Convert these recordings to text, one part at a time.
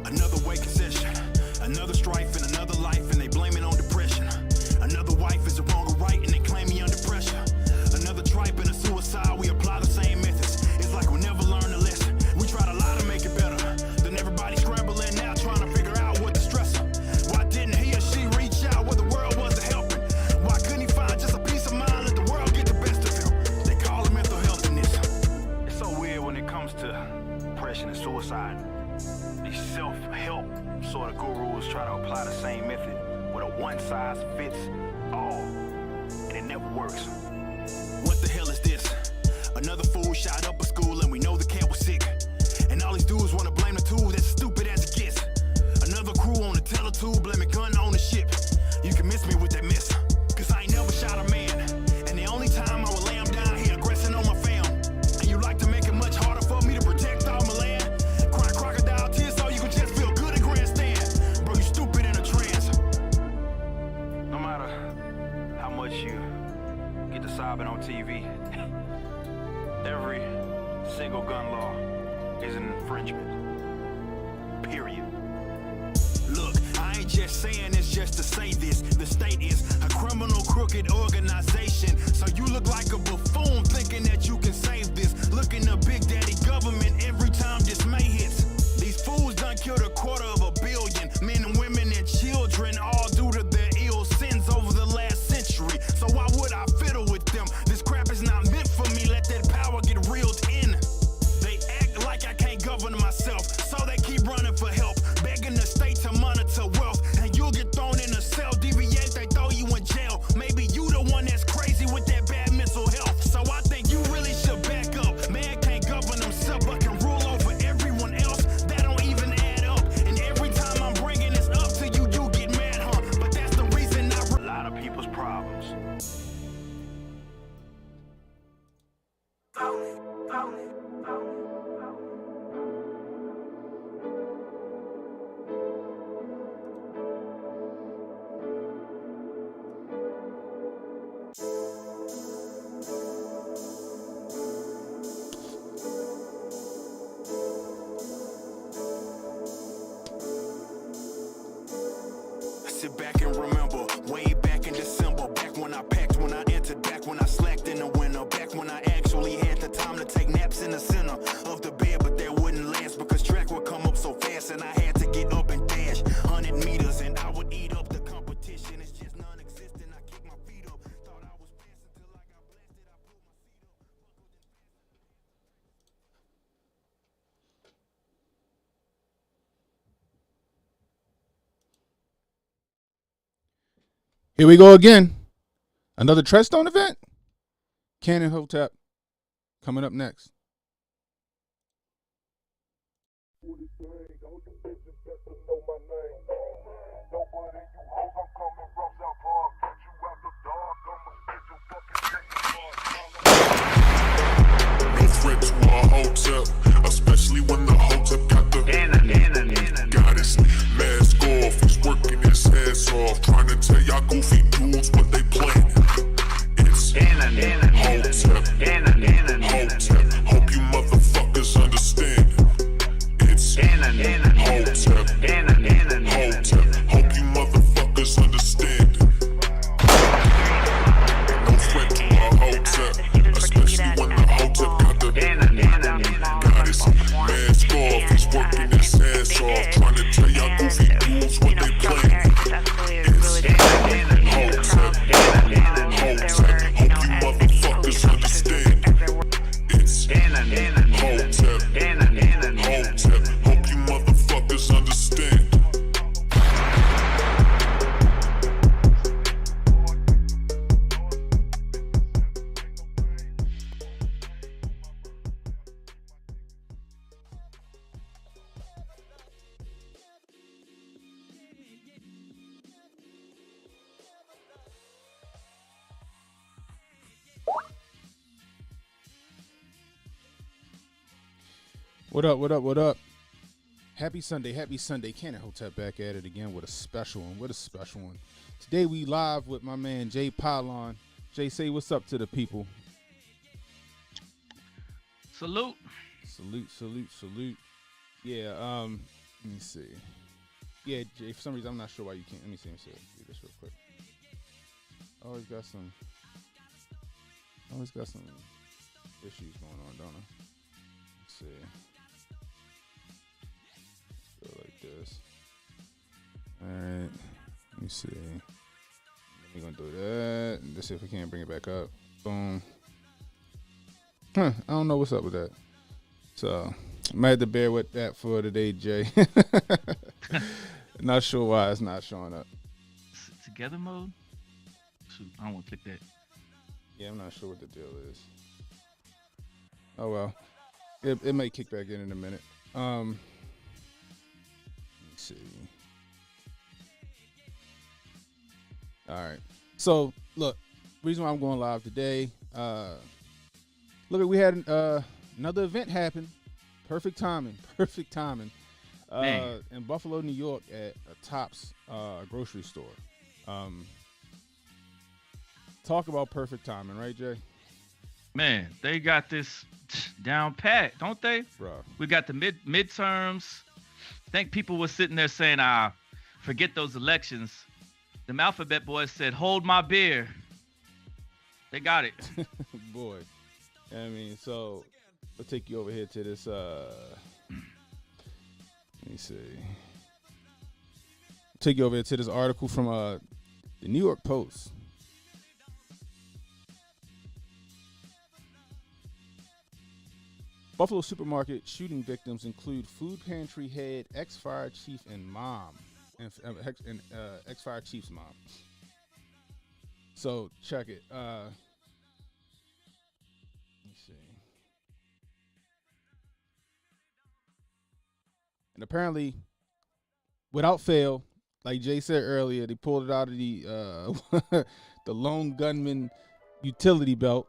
Another wake session, another strife and another life, and they blame it on depression. Another wife is wrong or right, and they claim me under pressure. Another tripe and a suicide, we apply the same methods. It's like we never learn a lesson. We try to lie to make it better. Then everybody scrambling now, trying to figure out what to stress them. Why didn't he or she reach out where the world wasn't helping? Why couldn't he find just a peace of mind, let the world get the best of him? They call it mental healthiness. It's so weird when it comes to depression and suicide. These self-help sort of gurus try to apply the same method with a one-size-fits-all, and it never works. What the hell is this? Another fool shot up a school and we know the cat was sick. And all these dudes want to blame the tool, that's stupid as it gets. Another crew on the teletube blaming gun ownership. You can miss me with that mess, cause I ain't never shot a man. And the only time I would lay him down here aggressing on my fam. And you like to make it much harder for me to protect all my land. Cry crocodile tears so you can just feel good at grandstand. Bro, you stupid in a trance. No matter how much you get to sobbing on TV, every single gun law is an infringement. Period. Look, I ain't just saying this just to say this. The state is a criminal, crooked organization. So you look like a buffoon thinking that you can save this. Looking to Big Daddy government every time dismay hits. These fools done killed 250 million men and women and children, all due to their ill sins over the last century. So why would I fiddle with them? This crap is not meant for me. Let that power get reeled in. They act like I can't govern myself, so they keep running for help, begging the state to monitor wealth, and you'll get thrown in a cell. Deviate, they throw you in jail. Maybe you the one that's crazy with that bad mental health. So I think you really should back up. Man can't govern himself but can rule over everyone else. That don't even add up. And every time I'm bringing this up to you, you get mad, huh? But that's the reason a lot of people's problems. Sit back and remember, way back in December, back when I packed, when I entered, back when I slacked in the winter, back when I actually had the time to take naps in the center of the bed, but that wouldn't last because track would come up so fast and I had to get up and dash 100 meters and I would eat up the competition. It's just non-existent. I kicked my feet up, thought I was passing till I got blasted. I pulled my seat up. Here we go again. Another TreadStone event. Canon Hotep coming up next. No threat to our Hotep, especially when the Hotep got the goddess mask off. He's working his ass off, trying to tell y'all goofy dudes what they planning. It's Hotep, Hotep. Hope you motherfuckers understand. It's Hotep, Hotep. Hope you motherfuckers understand. No threat to our Hotep, especially when the Hotep got the goddess mask off. He's working his ass off, trying to tell y'all goofy dudes what they planning. It's Hotep, Hotep. Hope you motherfuckers understand. It's Hotep, Hotep. Hope you motherfuckers understand. What up, what up, what up? Happy Sunday, Canon Hotep back at it again with a special one. What a special one. Today we live with my man Jay Pylon. Jay, say what's up to the people. Salute. Salute. Yeah, Let me see. Yeah, Jay, for some reason, I'm not sure why you can't. Let me see. Do this real quick. Always got some issues going on, don't I? Let's see. Go like this. All right. Let me see. We're going to do that. And let's see if we can't bring it back up. Boom. I don't know what's up with that. So, I might have to bear with that for today, Jay. Not sure why it's not showing up. Together mode? Shoot, I don't want to click that. Yeah, I'm not sure what the deal is. Oh, well. It may kick back in a minute. Let me see. All right. So, look, reason why I'm going live today, look, we had another event happen. Perfect timing. In Buffalo, New York at a Tops grocery store. Talk about perfect timing, right, Jay? Man, they got this down pat, don't they? Bro. We got the midterms. I think people were sitting there saying, forget those elections. The Alphabet Boys said, hold my beer. They got it. Boy. I mean, so I'll take you over here to this, let me see. Take you over here to this article from the New York Post. Buffalo supermarket shooting victims include food pantry head, ex-fire chief, and mom, and ex-fire chief's mom. So check it. Let me see. And apparently, without fail, like Jay said earlier, they pulled it out of the the lone gunman utility belt.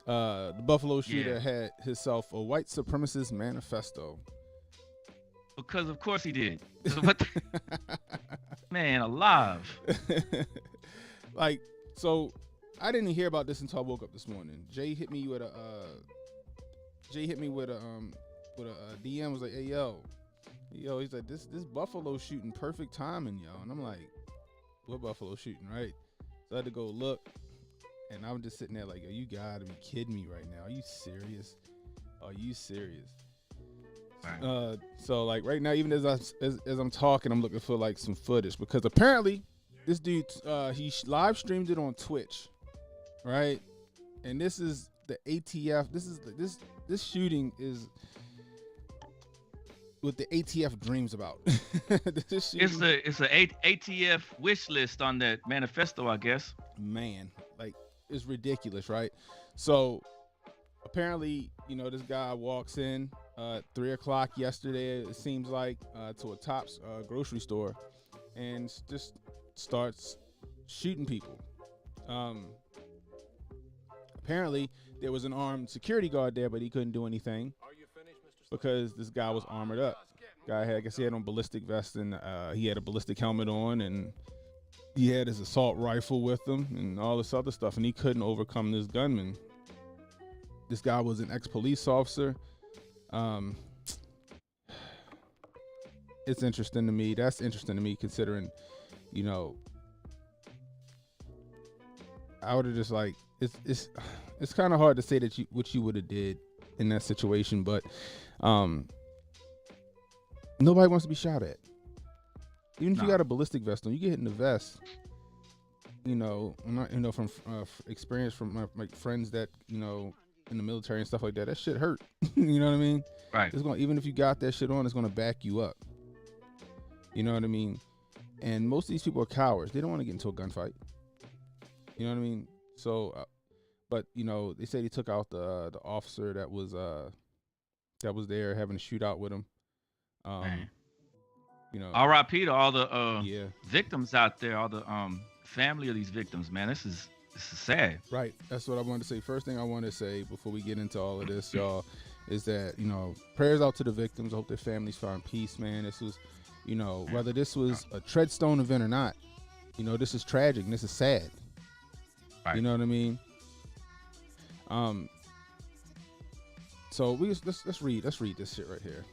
The Buffalo shooter had himself a white supremacist manifesto. Because of course he did. Man, alive. Like, so I didn't hear about this until I woke up this morning. Jay hit me with a DM. Was like, hey yo, he's like, this Buffalo shooting, perfect timing, yo. And I'm like, what Buffalo shooting, right? So I had to go look. And I'm just sitting there like, yo, you gotta be kidding me right now. Are you serious? Right. So like right now, even as I'm talking, I'm looking for like some footage because apparently this dude he live streamed it on Twitch, right? And this is the ATF. This shooting is what the ATF dreams about. It's a ATF wish list on that manifesto, I guess. Man, like. It's ridiculous, right? So apparently, this guy walks in 3:00 yesterday, it seems like, to a Tops grocery store and just starts shooting people. Apparently, there was an armed security guard there, but he couldn't do anything because this guy was armored up. I guess he had on ballistic vest and he had a ballistic helmet on, and he had his assault rifle with him and all this other stuff, and he couldn't overcome this gunman. This guy was an ex-police officer. It's interesting to me. That's interesting to me considering, I would have just like, it's kind of hard to say that what you would have did in that situation, but nobody wants to be shot at. Even if you got a ballistic vest on, you get hit in the vest. From experience from my friends that in the military and stuff like that. That shit hurt. You know what I mean? Right. Even if you got that shit on, it's gonna back you up. You know what I mean? And most of these people are cowards. They don't want to get into a gunfight. You know what I mean? So, but they said he took out the officer that was there having a shootout with him. R.I.P. to all the victims out there, all the family of these victims, man. This is sad. Right. That's what I wanted to say. First thing I want to say before we get into all of this, y'all, is that, prayers out to the victims. I hope their families find peace, man. This was, whether this was a TreadStone event or not, this is tragic and this is sad. Right. You know what I mean? So let's read this shit right here.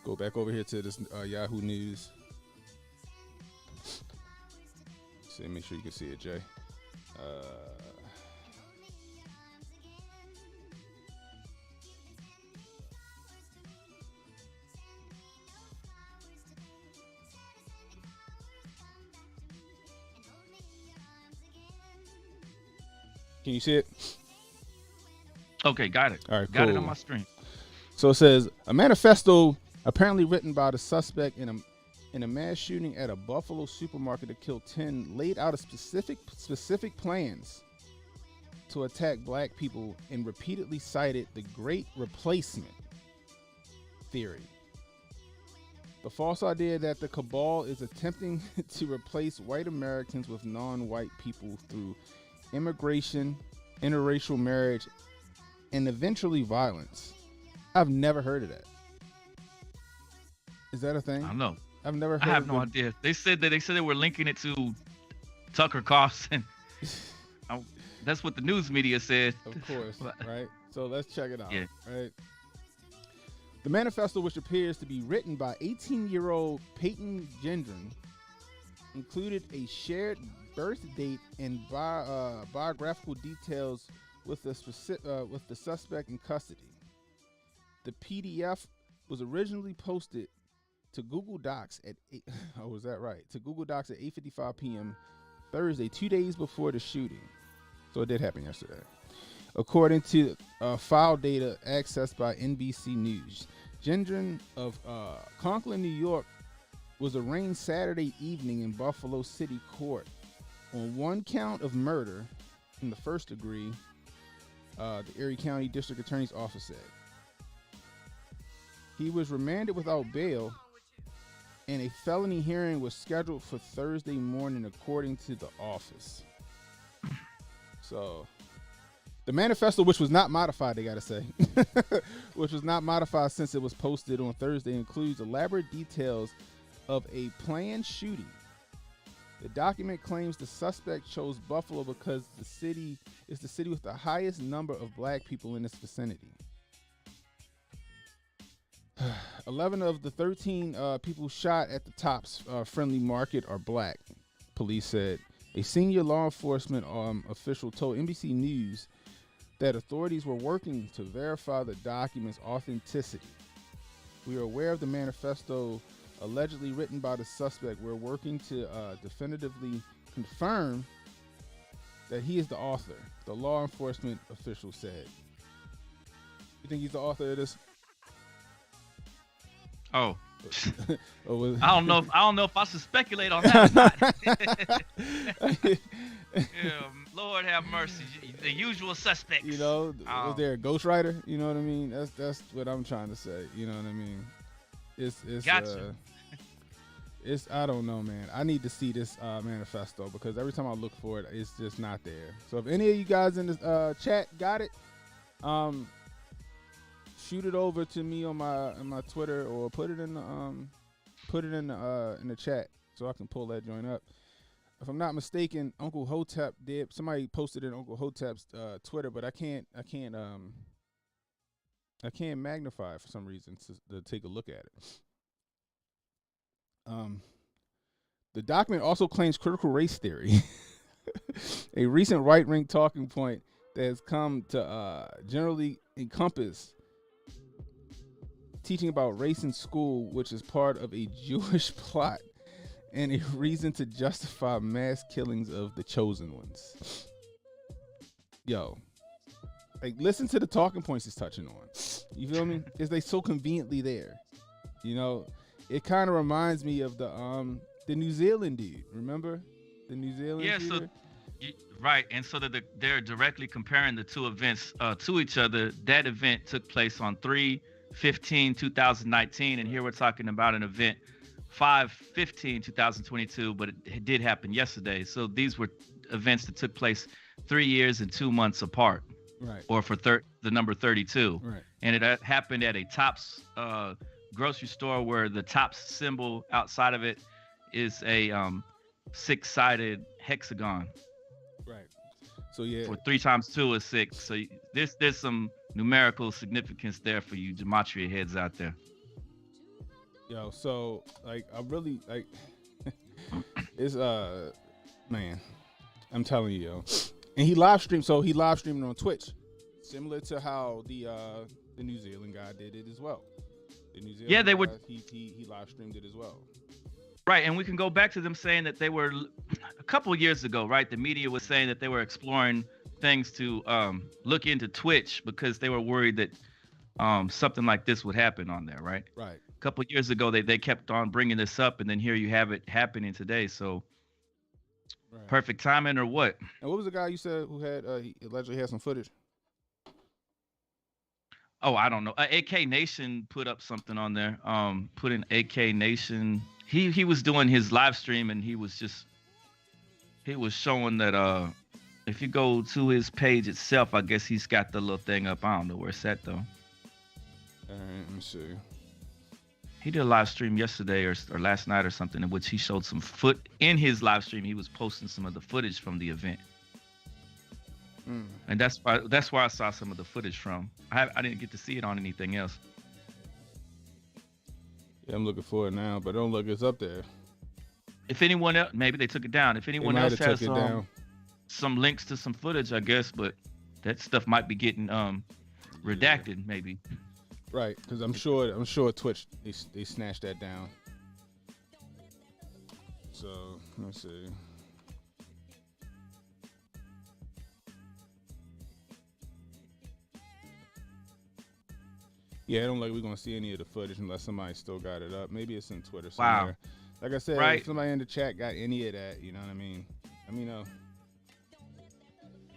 Go back over here to this Yahoo News. See, make sure you can see it, Jay. Can you see it? Okay, got it. All right, got it cool. on my screen. So it says a manifesto apparently written by the suspect in a mass shooting at a Buffalo supermarket that killed 10 laid out a specific plans to attack black people and repeatedly cited the Great Replacement theory. The false idea that the cabal is attempting to replace white Americans with non-white people through immigration, interracial marriage, and eventually violence. I've never heard of that. Is that a thing? I don't know. I've never heard I have of no idea. They said they were linking it to Tucker Carlson. That's what the news media said. Of course, right? So let's check it out, Yeah. right? The manifesto, which appears to be written by 18-year-old Peyton Gendron, included a shared birth date and biographical details with the suspect in custody. The PDF was originally posted to Google Docs at 8:55 p.m. Thursday, 2 days before the shooting. So it did happen yesterday. According to file data accessed by NBC News, Gendron of Conklin, New York, was arraigned Saturday evening in Buffalo City Court on one count of murder in the first degree, the Erie County District Attorney's Office said. He was remanded without bail, and a felony hearing was scheduled for Thursday morning, according to the office. So, the manifesto, which was not modified, they gotta say, which was not modified since it was posted on Thursday, includes elaborate details of a planned shooting. The document claims the suspect chose Buffalo because the city is the city with the highest number of black people in its vicinity. 11 of the 13 people shot at the Tops Friendly Market are black, police said. A senior law enforcement official told NBC News that authorities were working to verify the document's authenticity. We are aware of the manifesto allegedly written by the suspect. We're working to definitively confirm that he is the author, the law enforcement official said. You think he's the author of this? Oh, Or I don't know if I should speculate on that or not. Yeah, Lord have mercy. The usual suspects. You know, was there a ghostwriter? You know what I mean? That's what I'm trying to say. You know what I mean? It's Gotcha. It's I don't know, man. I need to see this manifesto because every time I look for it, it's just not there. So if any of you guys in the chat got it, shoot it over to me on my Twitter or put it in the chat so I can pull that joint up. If I'm not mistaken, Uncle Hotep did. Somebody posted it in Uncle Hotep's Twitter, but I can't magnify it for some reason to take a look at it. The document also claims critical race theory, a recent right-wing talking point that has come to generally encompass teaching about race in school, which is part of a Jewish plot and a reason to justify mass killings of the chosen ones. Yo, like, listen to the talking points it's touching on. You feel me? Is they so conveniently there? You know, it kind of reminds me of the New Zealand dude. Remember the New Zealand? Yeah. shooter? Right, and so that they're directly comparing the two events to each other. That event took place on 3/15/2019, and here we're talking about an event 5/15/2022, but it did happen yesterday. So these were events that took place 3 years and 2 months apart, Right. or for the number 32. Right. And it happened at a Tops grocery store where the Tops symbol outside of it is a 6-sided hexagon. Right. So yeah. For 3 times 2 is 6. So there's some numerical significance there for you gematria heads out there. Yo, so like I really like it's man, I'm telling you, yo. And he live streamed, so he live streaming on Twitch, similar to how the New Zealand guy did it as well. The New Zealand Yeah, they guy, were he live streamed it as well. right, and we can go back to them saying that they were a couple of years ago, right? The media was saying that they were exploring things to look into Twitch because they were worried that something like this would happen on there, right? Right. A couple of years ago, they kept on bringing this up, and then here you have it happening today. So Right. perfect timing, or what? And what was the guy you said who had he allegedly had some footage? Oh, I don't know. AK Nation put up something on there. Put in AK Nation. He was doing his live stream, and he was showing that if you go to his page itself, I guess he's got the little thing up. I don't know where it's at though. All right, let me see. He did a live stream yesterday or last night or something in which he showed some in his live stream. He was posting some of the footage from the event. And that's where I saw some of the footage from. I didn't get to see it on anything else. Yeah, I'm looking for it now, but don't look, it's up there. If anyone else, maybe they took it down. If anyone else has some links to some footage, I guess, but that stuff might be getting redacted, maybe. Right, because I'm sure Twitch they snatched that down. So let's see. Yeah, I don't like we're gonna see any of the footage unless somebody still got it up. Maybe it's in Twitter somewhere. Wow. Like I said, Right. if somebody in the chat got any of that, you know what I mean?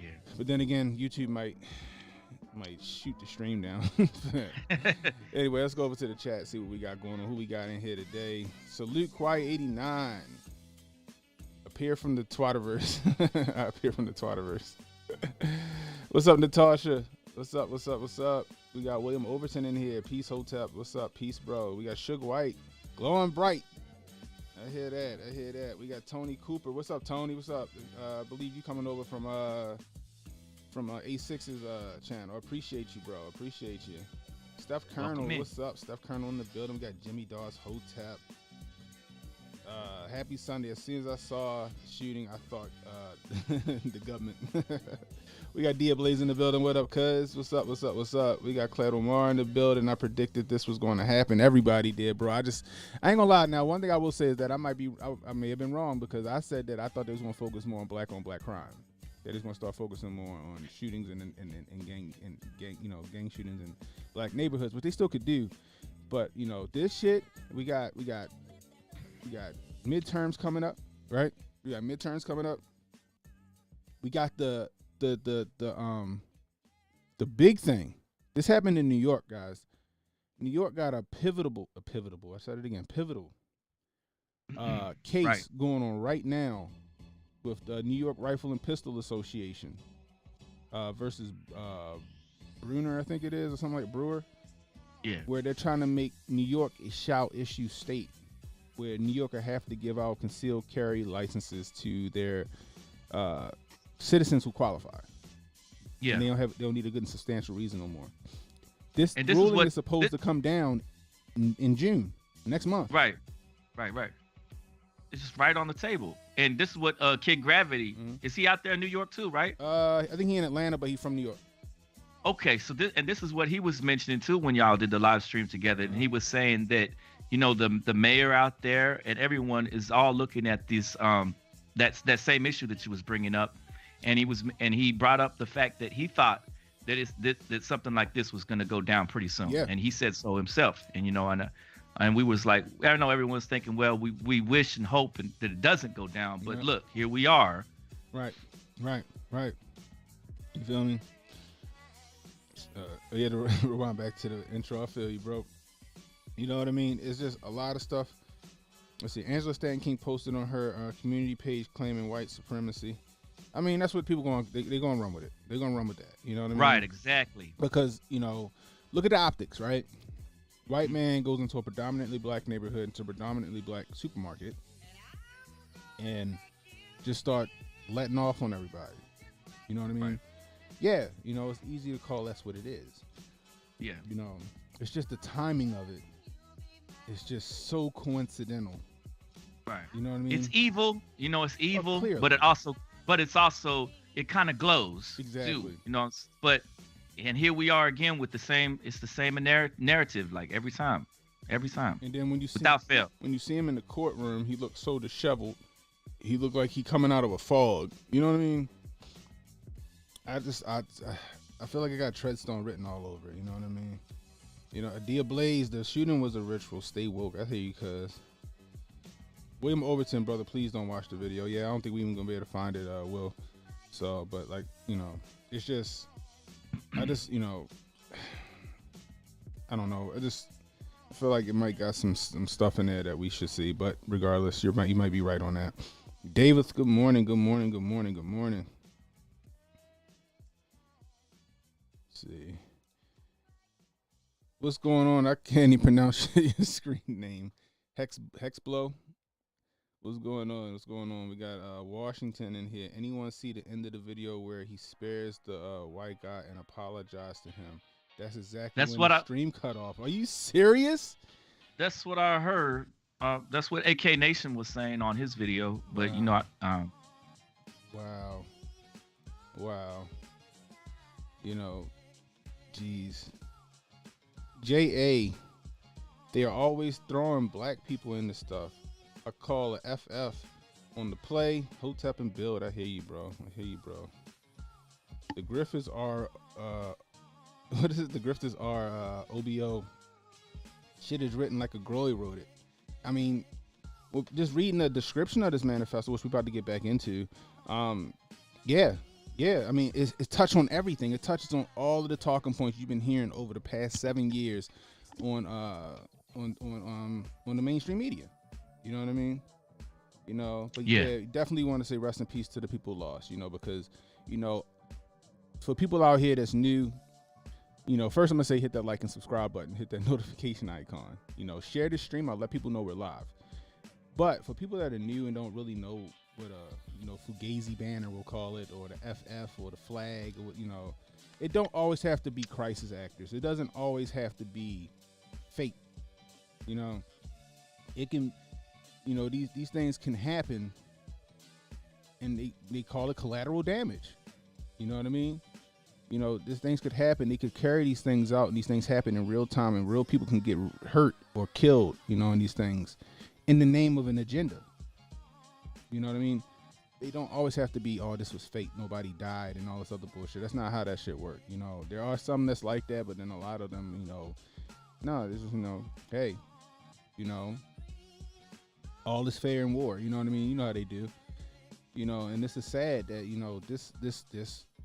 Yeah. But then again, YouTube might shoot the stream down. Anyway, let's go over to the chat, see what we got going on, who we got in here today. Salute Quiet89. Appear from the Twatterverse. I appear from the Twatterverse. What's up, Natasha? What's up? We got William Overton in here. Peace, Hotep. What's up? Peace, bro. We got Sugar White. Glowing bright. I hear that. We got Tony Cooper. What's up, Tony? What's up? I believe you coming over from A6's channel. I appreciate you, bro. Appreciate you. Steph Colonel, what's up? Steph Colonel in the building. We got Jimmy Dawes, Hotep. Happy Sunday. As soon as I saw the shooting, I thought the government. We got Dia Blaze in the building. What up, cuz? What's up? We got Claire Omar in the building. I predicted this was going to happen. Everybody did, bro. I ain't gonna lie. Now, one thing I will say is that I may have been wrong because I said that I thought they was gonna focus more on black crime. They're just gonna start focusing more on shootings and gang shootings in black neighborhoods, which they still could do. But this shit, we got midterms coming up, right? We got midterms coming up. We got the big thing. This happened in New York, guys. New York got a pivotal. I said it again, pivotal case going on right now with the New York Rifle and Pistol Association versus Bruner, I think it is, or something like Brewer. Yeah. Where they're trying to make New York a shall issue state, where New Yorker have to give out concealed carry licenses to their citizens who qualify. Yeah. And they don't need a good and substantial reason no more. This is ruling is supposed to come down in June, next month. Right. It's just right on the table. And this is what Kid Gravity, is he out there in New York too, right? I think he's in Atlanta, but he's from New York. Okay, so this is what he was mentioning too when y'all did the live stream together, and he was saying that the mayor out there and everyone is all looking at this that same issue that you was bringing up, and he brought up the fact that he thought that something like this was going to go down pretty soon, and he said so himself, and we was like, I don't know, everyone's thinking, well, we wish and hope that it doesn't go down, but look, here we are. Right. You feel me? To rewind back to the intro, I feel you, bro. You know what I mean? It's just a lot of stuff. Let's see. Angela Stanton King posted on her community page claiming white supremacy. I mean, that's what people they're going to run with it. They're going to run with that. You know what I mean? Right, exactly. Because, look at the optics, right? White man goes into a predominantly black neighborhood, into a predominantly black supermarket, and just start letting off on everybody. You know what I mean? Right. Yeah, it's easy to call that's what it is. Yeah. It's just the timing of it is just so coincidental. Right. You know what I mean? It's evil. You know, it's evil, clearly. but it's also it kind of glows Exactly. too. You know, but and here we are again with the same. It's the same narrative, like every time. And then when you see without fail, when you see him in the courtroom, he looks so disheveled. He looked like he coming out of a fog. You know what I mean? I feel like I got TreadStone written all over it. You know what I mean? You know, Adia Blaze, the shooting was a ritual. Stay woke. I hear you, cuz. William Overton, brother, please don't watch the video. Yeah, I don't think we even gonna be able to find it, Will. So, but like, you know, it's just, you know, I don't know. I feel like it might got some stuff in there that we should see. But regardless, you might be right on that. Davis, good morning, good morning, good morning, good morning. Let's see. What's going on? I can't even pronounce your screen name. Hexblow. What's going on? What's going on? We got Washington in here. Anyone see the end of the video where he spares the white guy and apologizes to him? That's exactly when the stream cut off. Are you serious? That's what I heard. That's what AK Nation was saying on his video. But you know, wow. You know, geez. JA, they are always throwing black people into stuff. I call a FF on the play. Hotep and build. I hear you, bro. The Griffiths are what is it? The Grifters are OBO. Shit is written like a Groy wrote it. I mean, just reading the description of this manifesto, which we're about to get back into. Yeah. I mean, it touched on everything. It touches on all of the talking points you've been hearing over the past 7 years on the mainstream media. You know what I mean? You know, but yeah, definitely want to say rest in peace to the people lost. You know, because for people out here that's new. First I'm gonna say hit that like and subscribe button, hit that notification icon. Share this stream. I'll let people know we're live. But for people that are new and don't really know what a Fugazi banner we'll call it, or the FF or the flag, or it don't always have to be crisis actors. It doesn't always have to be fake. It can, these things can happen, and they call it collateral damage. You know what I mean? These things could happen. They could carry these things out, and these things happen in real time, and real people can get hurt or killed, in these things in the name of an agenda. You know what I mean? They don't always have to be, oh, this was fake, nobody died, and all this other bullshit. That's not how that shit works. There are some that's like that, but then a lot of them, no, this is, hey, all is fair in war. You know what I mean? You know how they do. And this is sad that,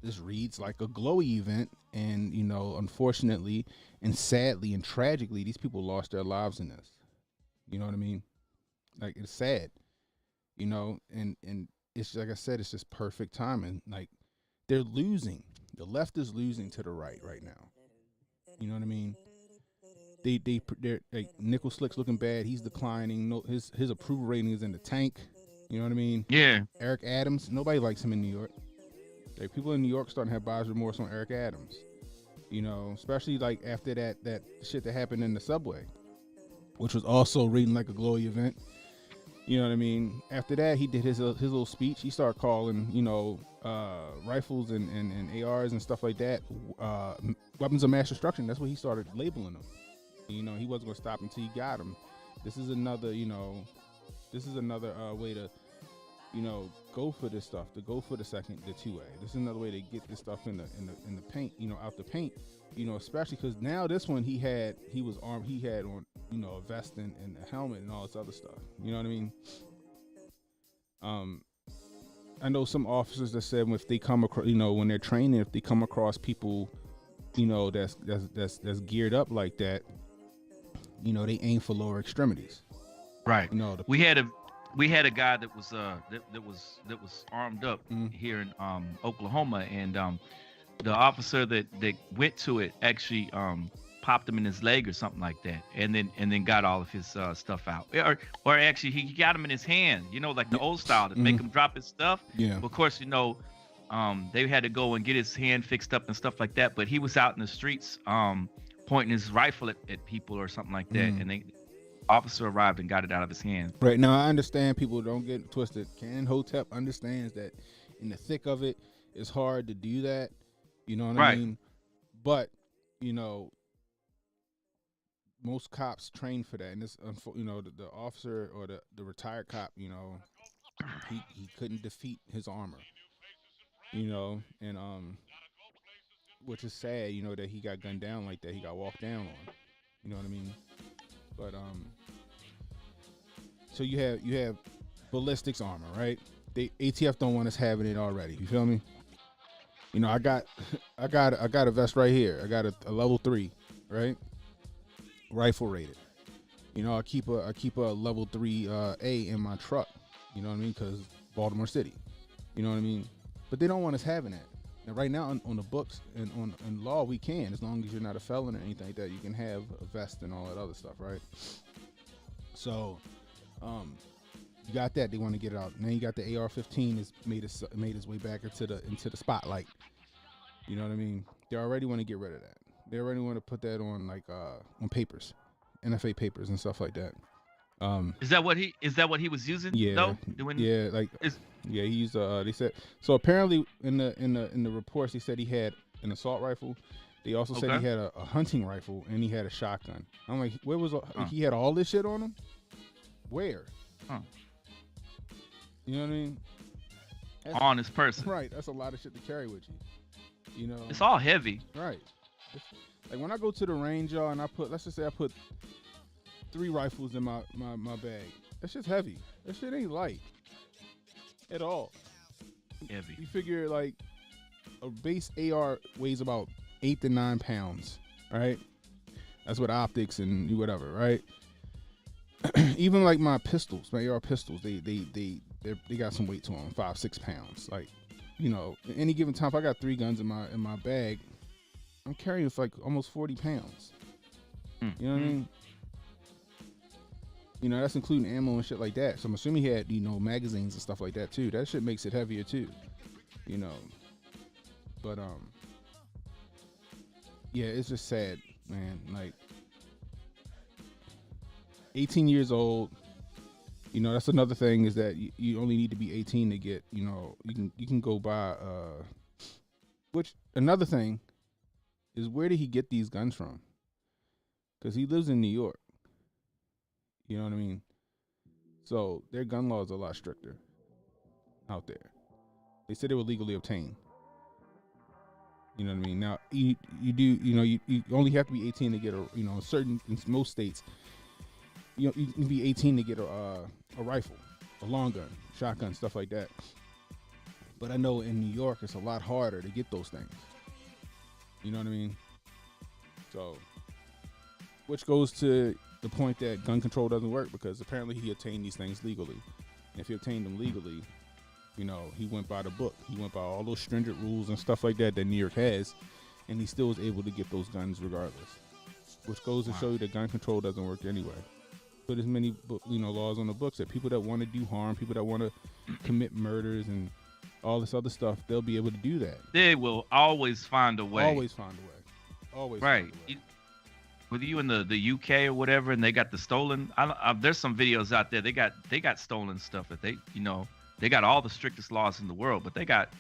this reads like a glowy event, and unfortunately and sadly and tragically, these people lost their lives in this. You know what I mean? Like, it's sad, and it's like I said, it's just perfect timing. Like, they're losing. The left is losing to the right now. You know what I mean? They're like, Nickel Slick's looking bad. He's declining. No, his approval rating is in the tank. You know what I mean? Yeah. Eric Adams, nobody likes him in New York. Like, people in New York starting to have buyer's remorse on Eric Adams, especially like after that shit that happened in the subway, which was also reading like a glowy event. You know what I mean? After that, he did his little speech. He started calling, rifles and ARs and stuff like that, weapons of mass destruction. That's what he started labeling them. He wasn't gonna stop until he got them. This is another, way to, go for this stuff, to go for the 2A. This is another way to get this stuff in the paint, out the paint, especially because now this one he was armed, he had on, a vest and a helmet and all this other stuff. You know what I mean? I know some officers that said if they come across, when they're training, if they come across people, that's geared up like that, they aim for lower extremities. Right. We had a guy that was armed up here in Oklahoma, and the officer that went to it actually popped him in his leg or something like that, and then got all of his stuff out, or actually he got him in his hand, like the old style to make him drop his stuff. Yeah. Of course, they had to go and get his hand fixed up and stuff like that, but he was out in the streets pointing his rifle at people or something like that, and they officer arrived and got it out of his hand. Right now, I understand people don't get twisted. Ken Hotep understands that in the thick of it, it's hard to do that. You know what I Right. mean? But you know, most cops train for that, and this, you know, the officer or the retired cop, you know, he couldn't defeat his armor. You know, and which is sad. You know that he got gunned down like that. He got walked down on. You know what I mean? But so you have ballistics armor, right? The ATF don't want us having it already. You feel me? You know, I got a vest right here. I got a level 3, right? Rifle rated. You know, I keep a level 3 A in my truck. You know what I mean? Because Baltimore City. You know what I mean? But they don't want us having that. And right now on the books and on law, we can, as long as you're not a felon or anything like that, you can have a vest and all that other stuff, right? So, you got that. They want to get it out. And then you got the AR-15 is made its way back into the spotlight. You know what I mean? They already want to get rid of that. They already want to put that on like on papers, NFA papers and stuff like that. Is that what he was using? Yeah, though? yeah, like yeah, he used they said so. Apparently, in the reports, they said he had an assault rifle. They also said he had a hunting rifle and he had a shotgun. I'm like, where was he had all this shit on him? Where? You know what I mean? On his person. Right. That's a lot of shit to carry with you. You know. It's all heavy. Right. Like when I go to the range, y'all, and let's just say I put 3 rifles in my bag. That shit's heavy. That shit ain't light at all. Heavy. You figure like a base AR weighs about 8 to 9 pounds, right? That's with optics and whatever, right? Even like my pistols, my AR pistols, they got some weight to them, 5-6 pounds. Like, you know, at any given time, if I got 3 guns in my bag, I'm carrying for like almost 40 pounds. You know what I mean? You know, that's including ammo and shit like that. So I'm assuming he had, you know, magazines and stuff like that too. That shit makes it heavier too. You know. But yeah, it's just sad, man. Like 18 years old. You know, that's another thing is that you only need to be 18 to get, you know, you can go buy which another thing is, where did he get these guns from? Because he lives in New York. You know what I mean? So their gun laws are a lot stricter out there. They said they were legally obtained. You know what I mean? Now you do, you know, you only have to be 18 to get a, you know, in most states, you know, you can be 18 to get a rifle, a long gun, shotgun, stuff like that. But I know in New York it's a lot harder to get those things. You know what I mean? So, which goes to the point that gun control doesn't work, because apparently he obtained these things legally. And if he obtained them legally, you know, he went by the book. He went by all those stringent rules and stuff like that New York has, and he still was able to get those guns regardless. Which goes to show you that gun control doesn't work anyway. But there's many, you know, laws on the books that people that want to do harm, people that want to commit murders and all this other stuff, they'll be able to do that. They will always find a way. Always find a way. Always. Right. Find a way. Whether you in the UK or whatever, and they got the stolen. There's some videos out there. They got stolen stuff that they, you know, they got all the strictest laws in the world, but they got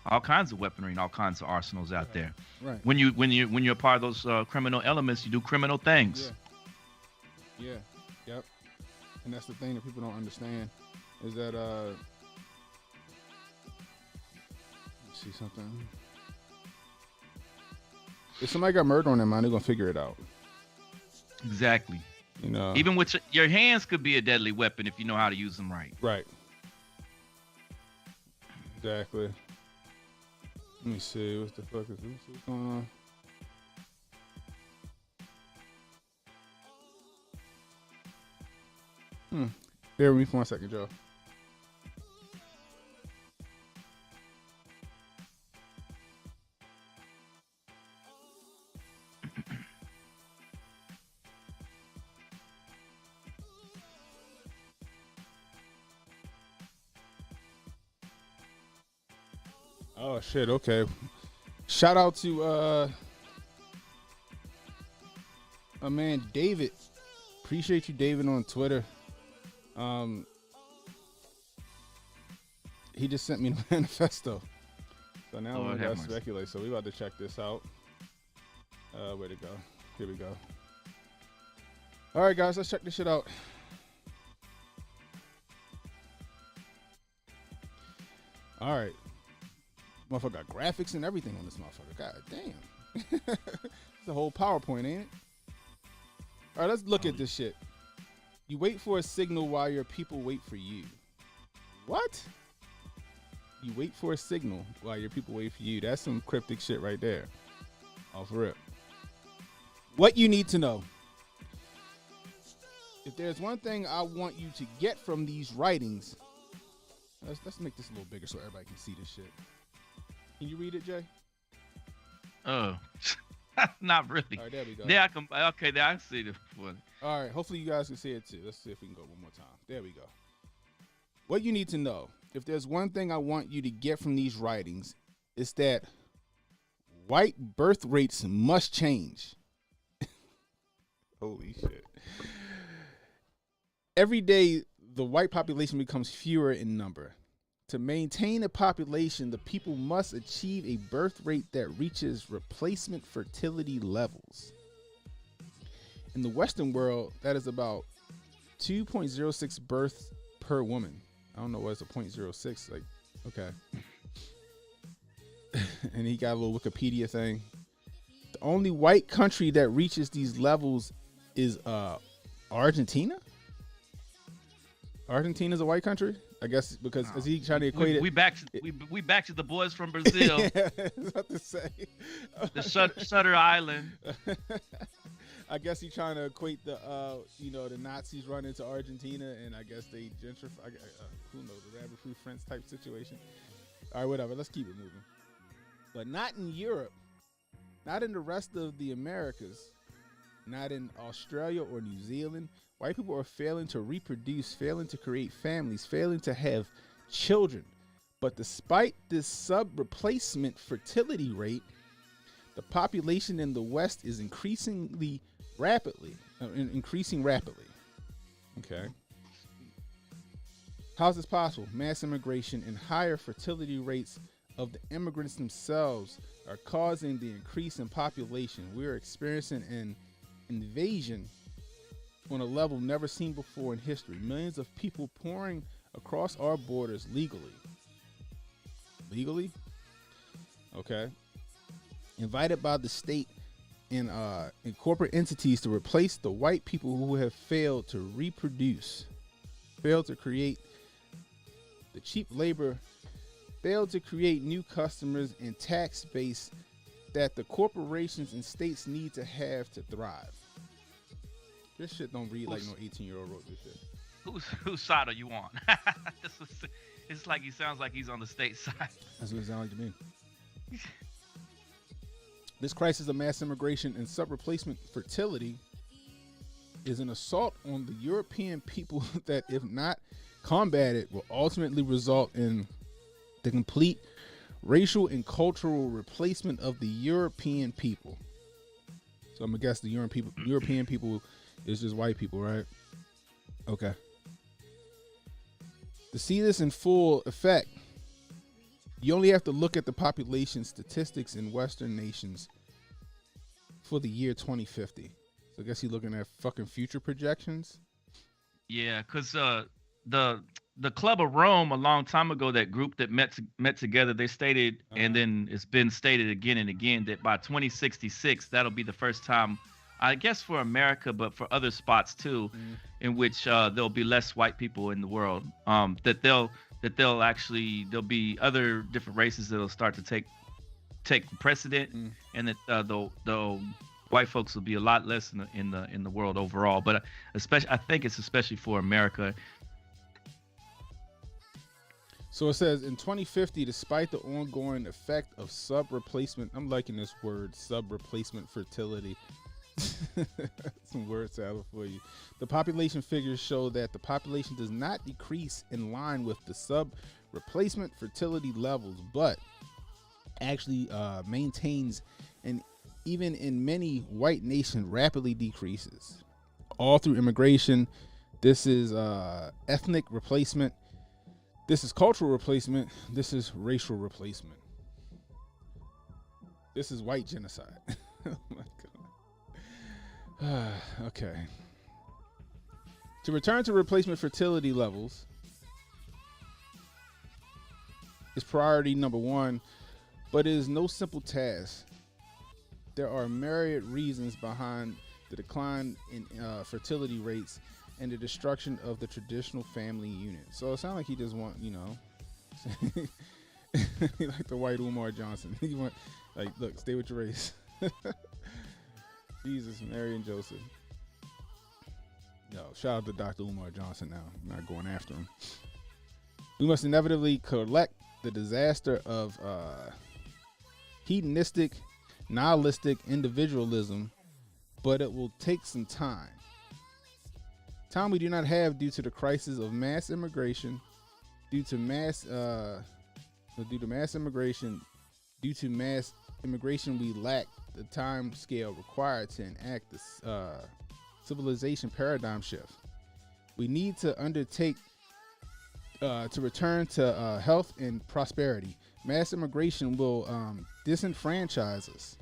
all kinds of weaponry and all kinds of arsenals out there. Right. When you're part of those criminal elements, you do criminal things. Yeah. Yep. And that's the thing that people don't understand is that see something. If somebody got murder on their mind, they're gonna figure it out. Exactly. You know. Even with your hands could be a deadly weapon if you know how to use them right. Right. Exactly. Let me see. What the fuck is this? What's going on? Bear with me for 1 second, Joe. Oh shit, okay. Shout out to my man David. Appreciate you, David, on Twitter. He just sent me the manifesto. So now Lord we gotta have mercy. speculate. So we about to check this out. Where'd it go? Here we go. All right, guys, let's check this shit out. All right. Motherfucker got graphics and everything on this motherfucker. God damn. It's a whole PowerPoint, ain't it? All right, let's look at this shit. You wait for a signal while your people wait for you. What? You wait for a signal while your people wait for you. That's some cryptic shit right there. Off rip. What you need to know. If there's one thing I want you to get from these writings, let's make this a little bigger so everybody can see this shit. Can you read it, Jay? Oh, not really. All right, there we go. Yeah, I can. Okay, there I see the one. All right, hopefully you guys can see it too. Let's see if we can go one more time. There we go. What you need to know. If there's one thing I want you to get from these writings, it's that white birth rates must change. Holy shit. Every day, the white population becomes fewer in number. To maintain a population, the people must achieve a birth rate that reaches replacement fertility levels. In the Western world, that is about 2.06 births per woman. I don't know what's a 0.06. Like, okay. And he got a little Wikipedia thing. The only white country that reaches these levels is Argentina. Argentina's a white country, I guess, because is he trying to equate it? We back to the boys from Brazil. Yeah, I was about to say. The Shutter Island. I guess he's trying to equate the the Nazis run into Argentina, and I guess they gentrify. Who knows, the rabbit-proof French type situation. All right, whatever. Let's keep it moving. But not in Europe, not in the rest of the Americas, not in Australia or New Zealand. White people are failing to reproduce, failing to create families, failing to have children. But despite this sub-replacement fertility rate, the population in the West is increasing rapidly. Okay. How's this possible? Mass immigration and higher fertility rates of the immigrants themselves are causing the increase in population. We are experiencing an invasion on a level never seen before in history. Millions of people pouring across our borders legally. Legally? Okay. Invited by the state and corporate entities to replace the white people who have failed to reproduce, failed to create the cheap labor, failed to create new customers and tax base that the corporations and states need to have to thrive. This shit don't read like no 18-year-old wrote this shit. Whose side are you on? It's like he sounds like he's on the state side. That's what it sounds like to me. This crisis of mass immigration and sub-replacement fertility is an assault on the European people that, if not combated, will ultimately result in the complete racial and cultural replacement of the European people. So I'm gonna guess the European people is just white people, right? Okay. To see this in full effect, you only have to look at the population statistics in Western nations for the year 2050. So I guess you're looking at fucking future projections. Yeah, because the Club of Rome a long time ago, that group that met together, they stated, and then it's been stated again and again, that by 2066 that'll be the first time, I guess for America, but for other spots too, in which there'll be less white people in the world. There'll be other different races that'll start to take precedent, and that the white folks will be a lot less in the world overall. But I think it's especially for America. So it says in 2050, despite the ongoing effect of sub-replacement, I'm liking this word, sub-replacement fertility. Some word salad for you. The population figures show that the population does not decrease in line with the sub-replacement fertility levels, but actually maintains, and even in many white nations rapidly decreases. all through immigration. This is ethnic replacement. This is cultural replacement. This is racial replacement. This is white genocide. Oh my God. Okay. To return to replacement fertility levels is priority number one, but it is no simple task. There are myriad reasons behind the decline in fertility rates and the destruction of the traditional family unit. So it sounds like he just want, like the white Umar Johnson. He want, like, look, stay with your race. Jesus, Mary and Joseph. Yo, shout out to Dr. Umar Johnson now. I'm not going after him. We must inevitably collect the disaster of hedonistic, nihilistic individualism, but it will take some time. Time we do not have due to the crisis of mass immigration, due to mass immigration, we lack the time scale required to enact this civilization paradigm shift. We need to undertake to return to health and prosperity. Mass immigration will disenfranchise us,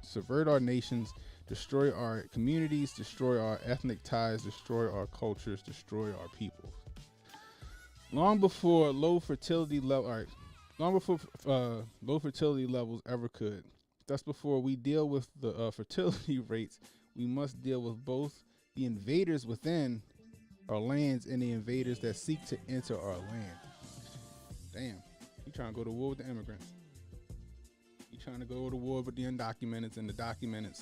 subvert our nations, destroy our communities, destroy our ethnic ties, destroy our cultures, destroy our people. Long before low fertility levels ever could. Thus, before we deal with the fertility rates, we must deal with both the invaders within our lands and the invaders that seek to enter our land. Damn, you trying to go to war with the immigrants. You trying to go to war with the undocumented and the documented.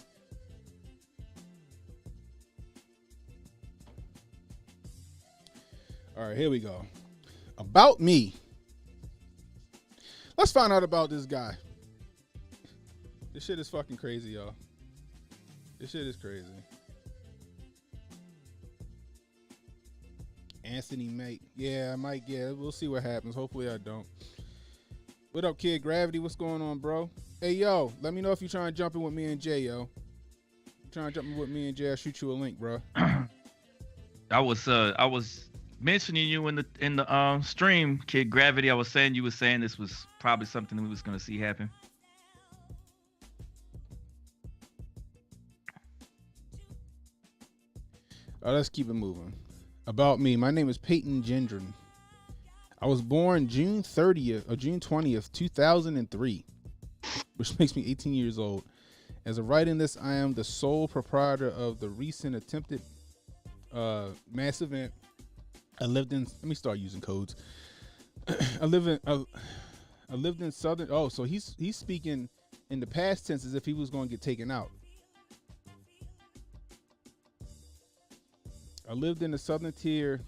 All right, here we go. About me. Let's find out about this guy. This shit is fucking crazy, y'all. This shit is crazy. Anthony Mate. Yeah, I might get it. We'll see what happens. Hopefully I don't. What up, Kid Gravity? What's going on, bro? Hey, yo, let me know if you're trying to jump in with me and Jay, yo. You're trying to jump in with me and Jay, I'll shoot you a link, bro. I was mentioning you in the stream, Kid Gravity. I was saying you were saying this was probably something we was gonna see happen. All right, let's keep it moving. About me, my name is Peyton Gendron. I was born June 20th, 2003, which makes me 18 years old. As of writing this, I am the sole proprietor of the recent attempted mass event. I lived in. Let me start using codes. I lived in southern. Oh, so he's speaking in the past tense as if he was going to get taken out. I lived in the southern tier,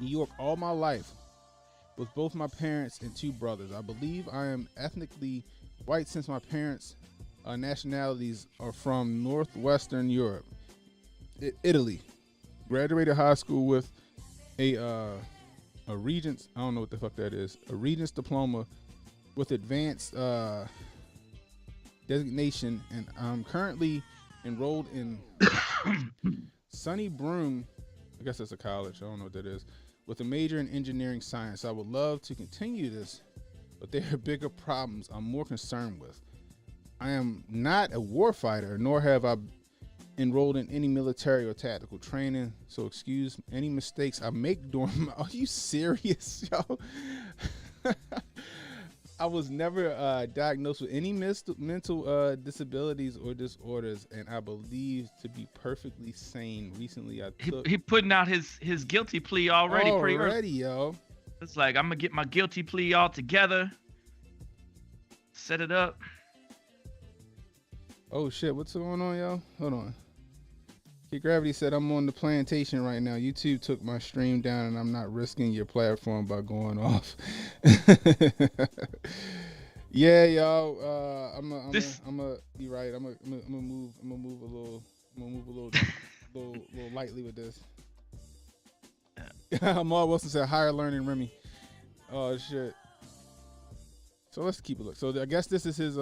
New York, all my life with both my parents and two brothers. I believe I am ethnically white since my parents' nationalities are from northwestern Europe, Italy. Graduated high school with a regent's, I don't know what the fuck that is, a regent's diploma with advanced designation, and I'm currently enrolled in Sunny Broom, I guess that's a college, I don't know what that is, with a major in engineering science. I would love to continue this, but there are bigger problems I'm more concerned with. I am not a warfighter, nor have I enrolled in any military or tactical training, so excuse any mistakes I make during my, are you serious, yo? I was never diagnosed with any mental disabilities or disorders, and I believe to be perfectly sane. Recently, He putting out his guilty plea already. Already, yo. It's like, I'm gonna get my guilty plea all together, set it up. Oh shit, what's going on, yo? Hold on. Kid Gravity said, I'm on the plantation right now. YouTube took my stream down and I'm not risking your platform by going off. Yeah, y'all. You're right. I'm gonna move a little lightly with this. Amar Wilson said, higher learning Remy. Oh shit. So let's keep a look. So I guess this is his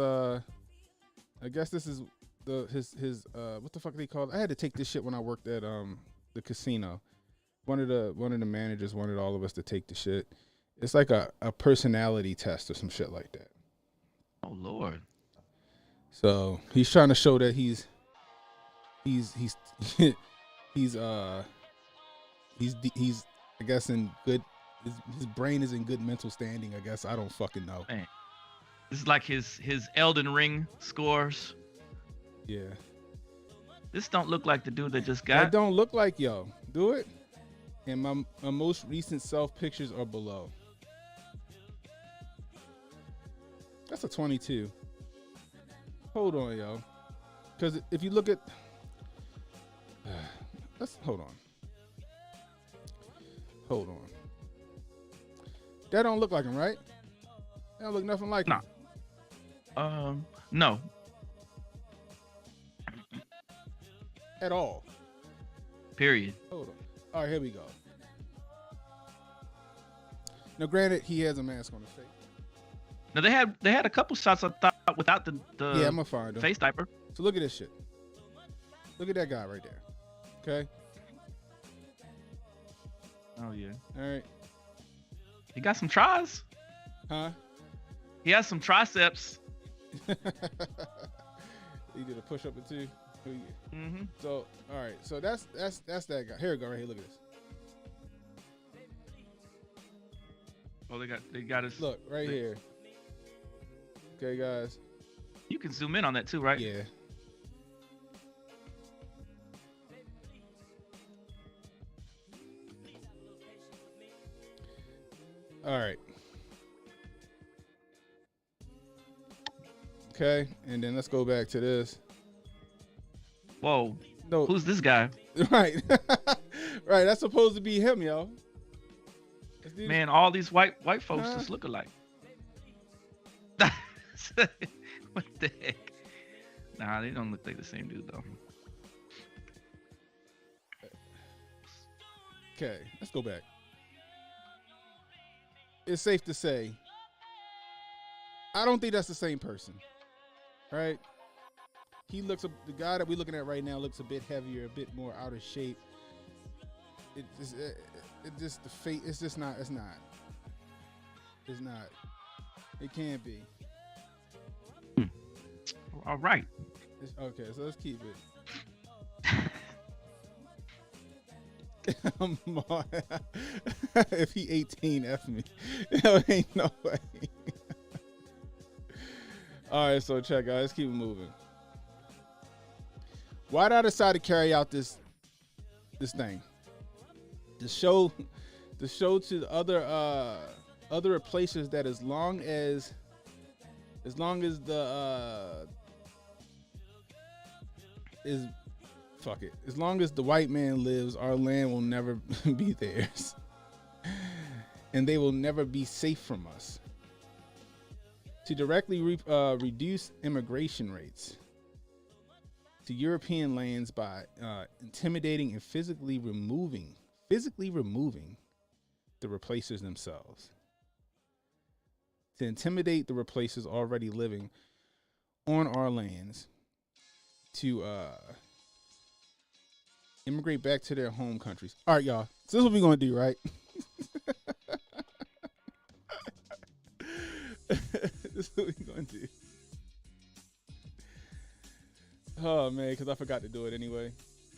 his what the fuck they call it? I had to take this shit when I worked at the casino. One of the managers wanted all of us to take the shit. It's like a personality test or some shit like that. Oh Lord. So he's trying to show that he's I guess in good. His brain is in good mental standing. I guess I don't fucking know. Man. This is like his Elden Ring scores. Yeah. This don't look like the dude that just That got. don't look like yo. Do it. And my most recent self pictures are below. That's a 22. Hold on, yo. Because if you look at, let's hold on. That don't look like him, right? That don't look nothing like him. No. At all. Period. Hold on. All right, here we go. Now, granted, he has a mask on his face. Now they had a couple shots I thought without the Yeah, I'm gonna find him. face diaper. So look at this shit. Look at that guy right there. Okay. Oh yeah. All right. He got some tries. Huh? He has some triceps. He did a push up or two. Mm-hmm. So all right. So that's that guy. Here we go. Right here. Look at this. Oh, they got us. Look right here. Okay, guys. You can zoom in on that too, right? Yeah. All right. Okay, and then let's go back to this. Whoa. No, Who's this guy? right, right. That's supposed to be him, yo. This dude- Man, all these white folks Huh? just look alike. What the heck? Nah, they don't look like the same dude though. Okay, let's go back. It's safe to say, I don't think that's the same person, right? The guy that we're looking at right now looks a bit heavier, a bit more out of shape. It just the face. It's just not. It's not. It's not. It can't be. All right. Okay, so let's keep it. If he 18, F me. There ain't no way. All right, so check, guys. Let's keep it moving. Why did I decide to carry out this thing? To show to the other replacers that as long as as long as the white man lives, our land will never be theirs. And they will never be safe from us. To directly reduce immigration rates to European lands by intimidating and physically removing the replacers themselves. To intimidate the replacers already living on our lands to immigrate back to their home countries. All right, y'all. So this is what we're going to do, right? This is what we're going to do. Oh, man, because I forgot to do it anyway.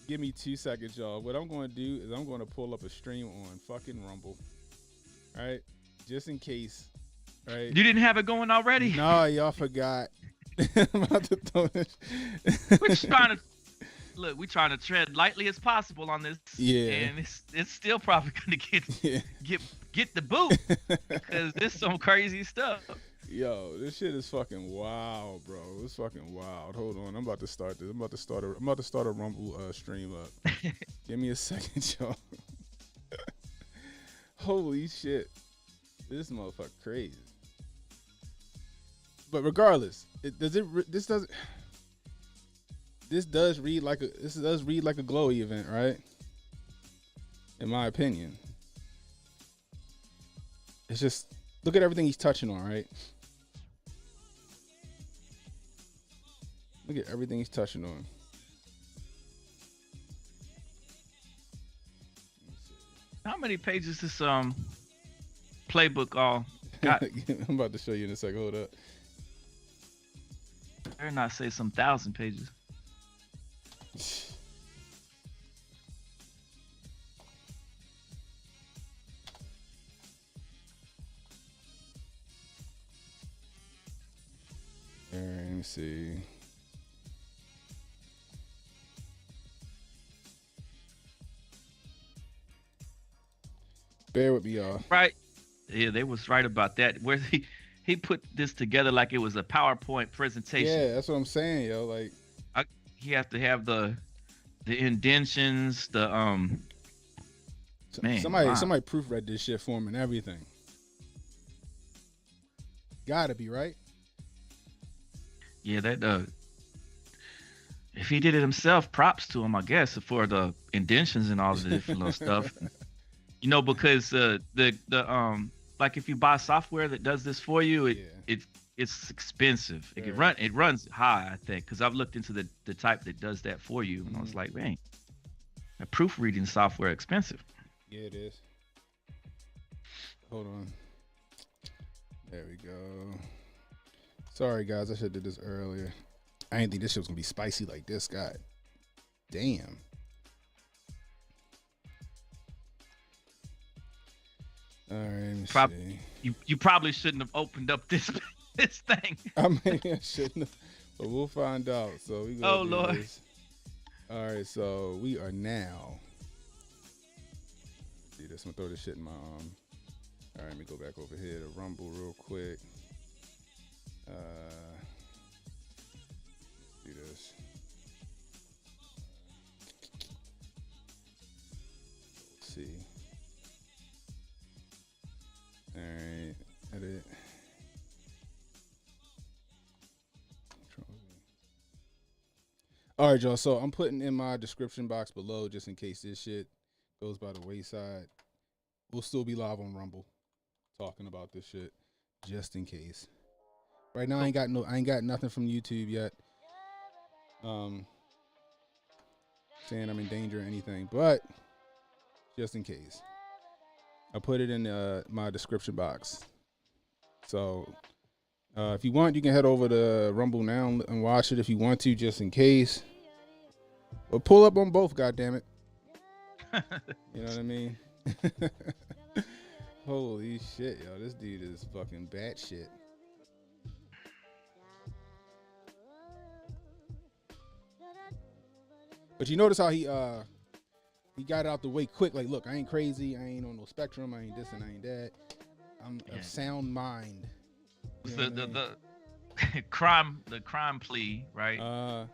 Give me 2 seconds, y'all. What I'm going to do is I'm going to pull up a stream on fucking Rumble. All right? Just in case. Right? You didn't have it going already? No, y'all forgot. I'm about to throw this. We're trying to look. We're trying to tread lightly as possible on this. Yeah. And it's still probably gonna get the boot because there's some crazy stuff. Yo, this shit is fucking wild, bro. It's fucking wild. Hold on, I'm about to start this. I'm about to start a Rumble stream up. Give me a second, y'all. Holy shit, this motherfucker crazy. But regardless, this does read like a glowy event, right? In my opinion. It's just look at everything he's touching on, right? Look at everything he's touching on. How many pages this playbook all got? I'm about to show you in a second. Hold up. Better not say some 1,000 pages. All right, let me see. Bear with me, y'all. Right. Yeah, they was right about that. Where he put this together like it was a PowerPoint presentation. Yeah, that's what I'm saying, yo. Like, He have to have the indentions, the man. Somebody proofread this shit for him and everything. Gotta be right. Yeah, that if he did it himself, props to him, I guess, for the indentions and all the different little stuff. You know, because the like if you buy software that does this for you, it's expensive. It runs high, I think, because I've looked into the type that does that for you, and I was like, man, that proofreading software expensive. Yeah, it is. Hold on. There we go. Sorry, guys. I should have did this earlier. I didn't think this shit was going to be spicy like this. God damn. All right, let me see. You probably shouldn't have opened up this thing. I mean, I shouldn't have, but we'll find out. So we go. Oh, Lord. This. All right, so we are now. See this? I'm gonna throw this shit in my All right, let me go back over here to Rumble real quick. Do this. Let's see. All right, edit. All right, y'all. So I'm putting in my description box below just in case this shit goes by the wayside. We'll still be live on Rumble talking about this shit just in case. Right now, I ain't got nothing from YouTube yet. Saying I'm in danger or anything, but just in case, I put it in my description box. So if you want, you can head over to Rumble now and watch it if you want to, just in case. But pull up on both, goddammit. You know what I mean? Holy shit, yo. This dude is fucking batshit. But you notice how he got it out the way quick. Like, look, I ain't crazy. I ain't on no spectrum. I ain't this and I ain't that. I'm of sound mind. You know the crime plea, right?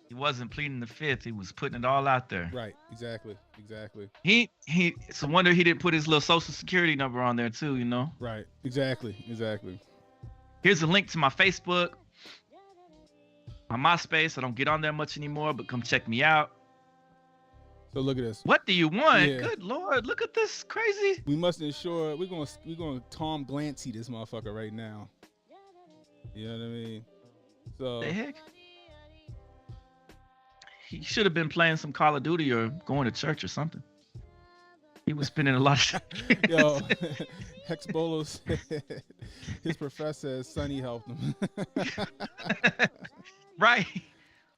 He wasn't pleading the fifth. He was putting it all out there. Right. Exactly. It's a wonder he didn't put his little social security number on there too, you know? Right. Exactly. Here's a link to my Facebook. My MySpace. I don't get on there much anymore, but come check me out. So look at this. What do you want? Yeah. Good Lord, look at this crazy. We must ensure we're going to Tom Glancy this motherfucker right now. You know what I mean? So The heck? He should have been playing some Call of Duty or going to church or something. He was spending a lot of yo, Hex Bolo said his professor says Sonny helped him. Right.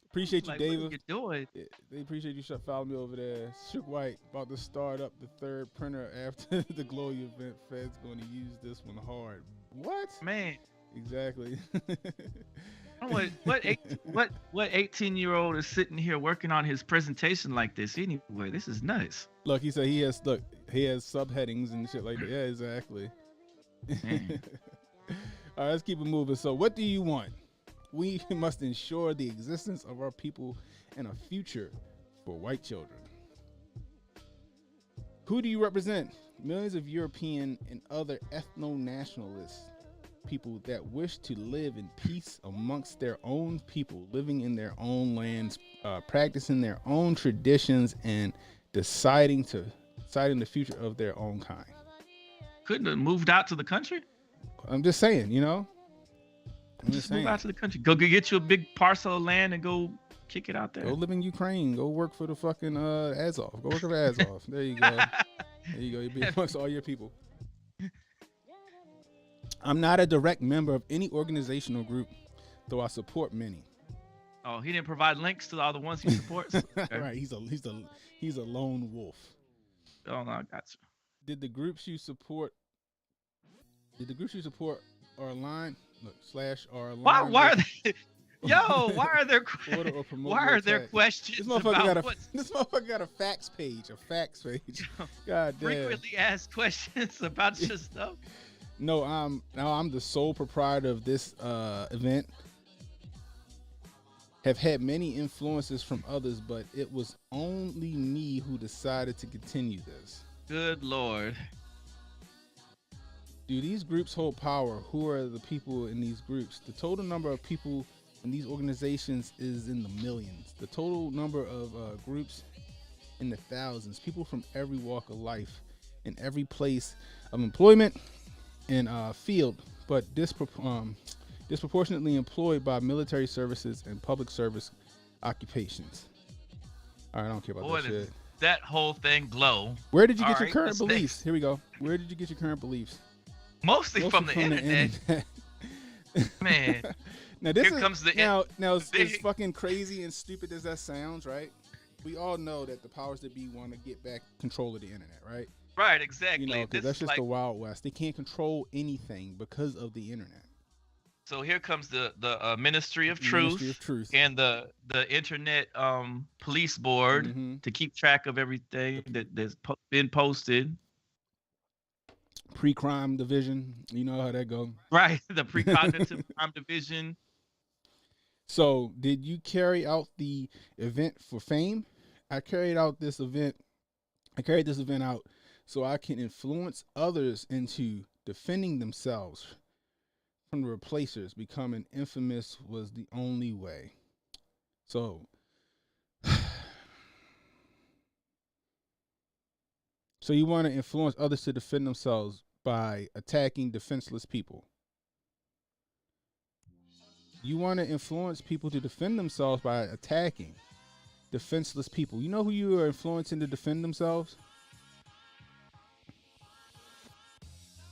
Appreciate you, like, David. What are you doing? Yeah, they appreciate you following me over there. Shook White about to start up the third printer after the Glory event. Fed's going to use this one hard. What? Man. Exactly. What 18-year-old is sitting here working on his presentation like this anyway? This is nuts. Look, he said he has subheadings and shit like that. Yeah, exactly. All right, let's keep it moving. So what do you want? We must ensure the existence of our people and a future for white children. Who do you represent? Millions of European and other ethno-nationalists, people that wish to live in peace amongst their own people, living in their own lands, practicing their own traditions, and deciding the future of their own kind. Couldn't have moved out to the country? I'm just saying, you know. I'm Just saying. move out to the country. Go get you a big parcel of land and go kick it out there. Go live in Ukraine. Go work for the fucking Azov. Go work for Azov. There you go. There you go. You be amongst all your people. I'm not a direct member of any organizational group, though I support many. Oh, he didn't provide links to all the ones he supports. Okay. Right. He's a lone wolf. Oh no, I got you. Did the groups you support are aligned? Look, /are aligned. Why are they? Yo, why are there Order or promote why your are there attack. questions This motherfucker about got a what's this motherfucker got a facts page. God damn. frequently asked questions about your stuff? No, I'm the sole proprietor of this event. Have had many influences from others, but it was only me who decided to continue this. Good Lord. Do these groups hold power? Who are the people in these groups? The total number of people in these organizations is in the millions. The total number of groups in the thousands. People from every walk of life, in every place of employment and field, but disproportionately employed by military services and public service occupations. All right, I don't care about Boy, that shit. that whole thing glow. Where did you get All your right, current what's beliefs? next? Here we go. Where did you get your current beliefs? Mostly from the internet. Man. Now this Here comes the now as big- fucking crazy and stupid as that sounds, right? We all know that the powers that be want to get back control of the internet, right? Right, exactly. You know, because This that's is just like, the Wild West. They can't control anything because of the internet. so here comes the Ministry of Ministry Truth, of Truth. and the internet police board Mhm. to keep track of everything that's been posted. Pre-crime division, you know how that go. Right, the precognitive crime division. So, did you carry out the event for fame? I carried this event out so I can influence others into defending themselves from the replacers. Becoming infamous was the only way. So, you want to influence others to defend themselves by attacking defenseless people. You want to influence people to defend themselves by attacking defenseless people. You know who you are influencing to defend themselves?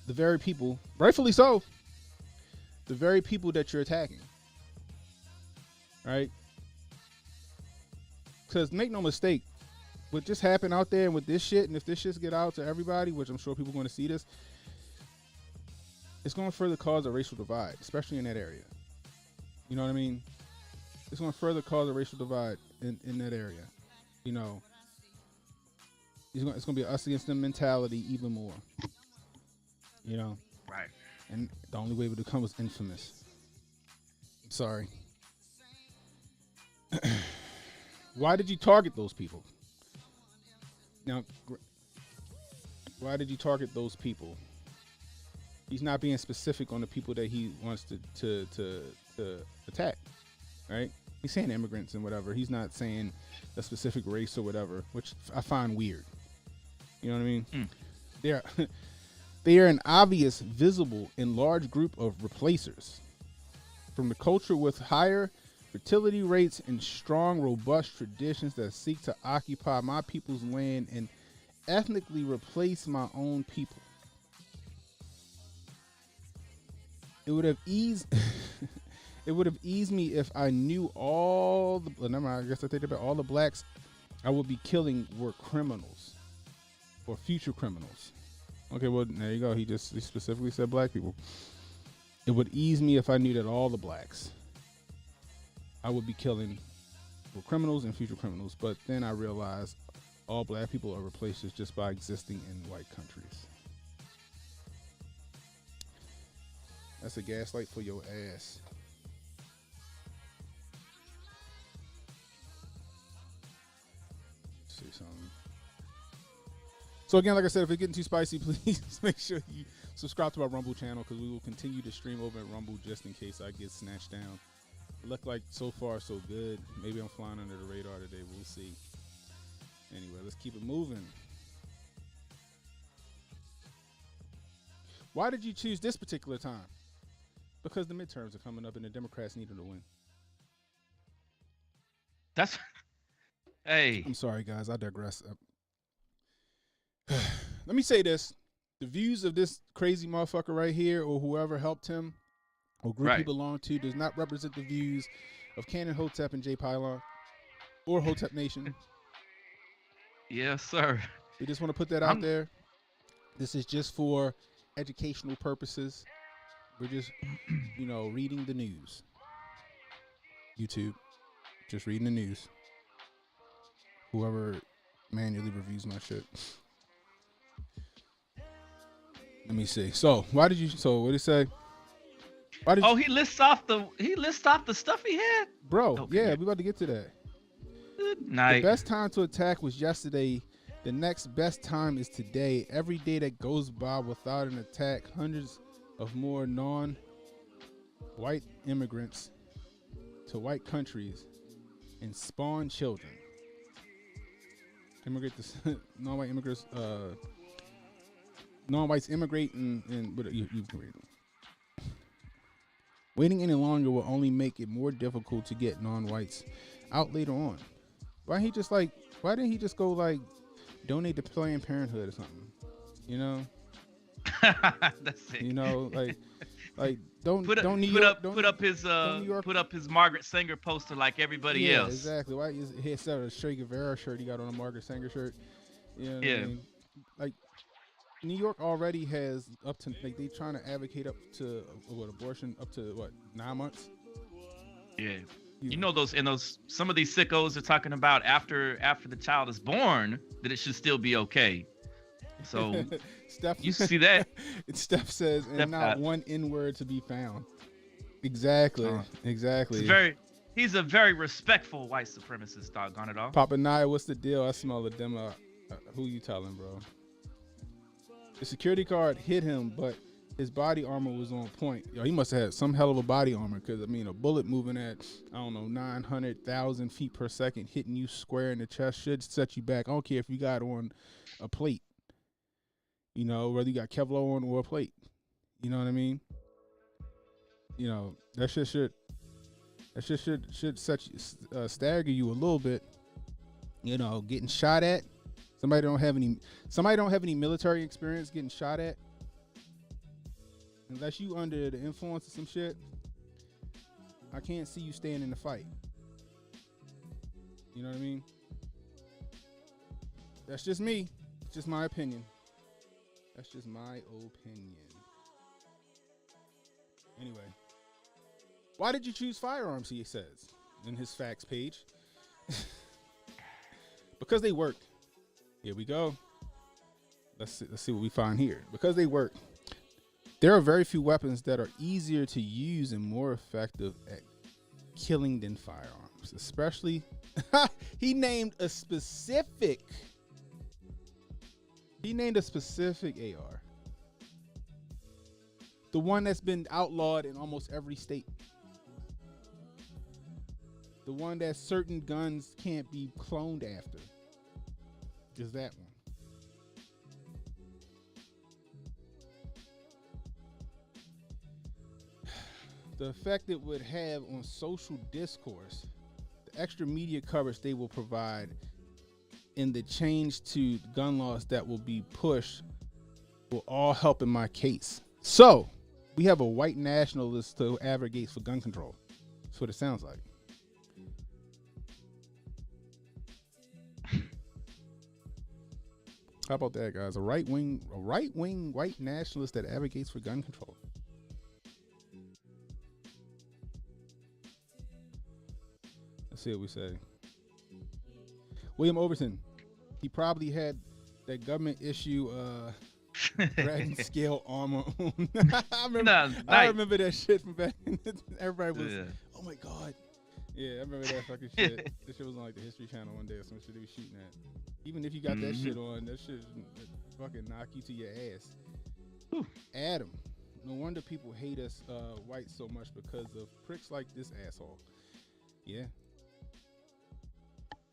The very people, rightfully so, the very people that you're attacking. Right? Because make no mistake, what just happened out there and with this shit, and if this shit get out to everybody, which I'm sure people are going to see this, it's going to further cause a racial divide, especially in that area. You know what I mean? It's going to further cause a racial divide in that area. You know, it's going to be an us against them mentality even more. You know? Right. And the only way it would become was infamous. I'm sorry. Why did you target those people? Now, why did you target those people? He's not being specific on the people that he wants to attack, right? He's saying immigrants and whatever. He's not saying a specific race or whatever, which I find weird. You know what I mean? They are an obvious, visible, and large group of replacers. From the culture with higher fertility rates and strong, robust traditions that seek to occupy my people's land and ethnically replace my own people. It would have eased me if I knew all the. Never mind, I guess I take it back. All the blacks I would be killing were criminals or future criminals. Okay, well there you go. He specifically said black people. It would ease me if I knew that all the blacks I would be killing were criminals and future criminals. But then I realized all black people are replaced just by existing in white countries. That's a gaslight for your ass. Let's see something. So again, like I said, if it's getting too spicy, please make sure you subscribe to our Rumble channel because we will continue to stream over at Rumble just in case I get snatched down. It looked like so far so good. Maybe I'm flying under the radar today. We'll see. Anyway, let's keep it moving. Why did you choose this particular time? Because the midterms are coming up and the Democrats need him to win. That's hey. I'm sorry, guys. I digress. Let me say this. The views of this crazy motherfucker right here or whoever helped him or group he Right. belonged to does not represent the views of Canon Hotep and Jay Pylon or Hotep Nation. Yes, sir. We just want to put that out there. This is just for educational purposes. We're just, reading the news. YouTube, just reading the news. Whoever manually reviews my shit. Let me see. So, what did he say? He lists off the stuff he had. Bro, Okay. yeah, we about to get to that. Good night. The best time to attack was yesterday. The next best time is today. Every day that goes by without an attack, hundreds of more non-white immigrants to white countries and spawn children. Non-white immigrants, non-whites immigrate and you can read them. Waiting any longer will only make it more difficult to get non-whites out later on. Why didn't he just go donate to Planned Parenthood or something? That's it. Don't put up his Margaret Sanger poster like everybody else. Exactly. Why is he instead of a Che Guevara shirt he got on a Margaret Sanger shirt? You know what I mean? Like New York already has up to they trying to advocate up to abortion up to 9 months. Yeah. Some of these sickos are talking about after the child is born that it should still be okay. So Steph, you see that? Steph says, and not one N-word to be found. Exactly. He's a very respectful white supremacist, doggone it all. Papa Nia, what's the deal? I smell a demo. Who you telling, bro? The security guard hit him, but his body armor was on point. Yo, he must have had some hell of a body armor because, a bullet moving at, 900,000 feet per second hitting you square in the chest should set you back. I don't care if you got on a plate, whether you got Kevlar on or a plate. You know what I mean? That shit should set you, stagger you a little bit. Getting shot at. Somebody don't have any military experience getting shot at. Unless you under the influence of some shit, I can't see you staying in the fight. You know what I mean? That's just me. It's just my opinion. That's just my opinion. Anyway. Why did you choose firearms, he says in his facts page? Because they work. Here we go. Let's see what we find here. Because they work. There are very few weapons that are easier to use and more effective at killing than firearms. Especially, he named a specific AR. The one that's been outlawed in almost every state. The one that certain guns can't be cloned after. Is that one. The effect it would have on social discourse, the extra media coverage they will provide, and the change to gun laws that will be pushed will all help in my case. So, we have a white nationalist who advocates for gun control. That's what it sounds like. How about that, guys? A right wing white nationalist that advocates for gun control. Let's see what we say. William Overton. He probably had that government issue dragon scale armor on. I remember that shit from back in the, everybody was, oh my God. Yeah, I remember that fucking shit. This shit was on like the History Channel one day or some shit they was shooting at. Even if you got that shit on, that shit fucking knock you to your ass. Whew. Adam. No wonder people hate us whites so much because of pricks like this asshole. Yeah.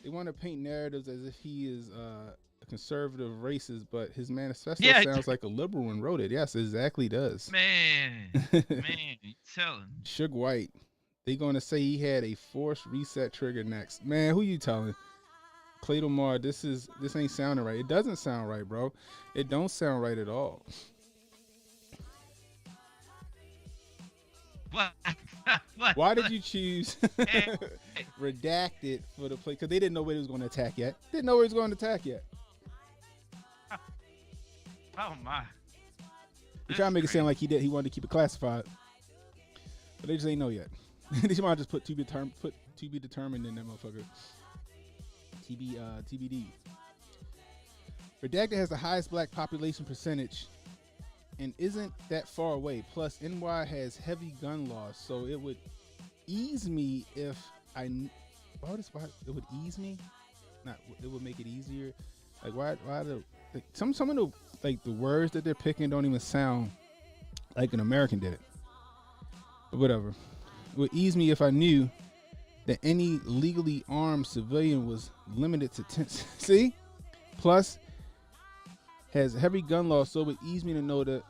They want to paint narratives as if he is a conservative racist, but his manifesto Yeah. sounds like a liberal when wrote it. Yes, exactly does. Man, you telling. Suge White. They gonna say he had a forced reset trigger next. Man, who you telling? Clay Lamar, this ain't sounding right. It doesn't sound right, bro. It don't sound right at all. What? What? Why did you choose redacted for the play? Because they didn't know where he was going to attack yet. Didn't know where he was going to attack yet. Oh my! They try to make it sound like he wanted to keep it classified, but they just ain't know yet. They might just put to be determined in that motherfucker. TBD. Redacted has the highest black population percentage and isn't that far away. Plus, NY has heavy gun laws, so it would ease me if I. Why it would ease me? Not it would make it easier. Like why the like, some of the like the words that they're picking don't even sound like an American did it. But whatever. It would ease me if I knew that any legally armed civilian was limited to 10. See? Plus, has heavy gun laws, so it would ease me to know that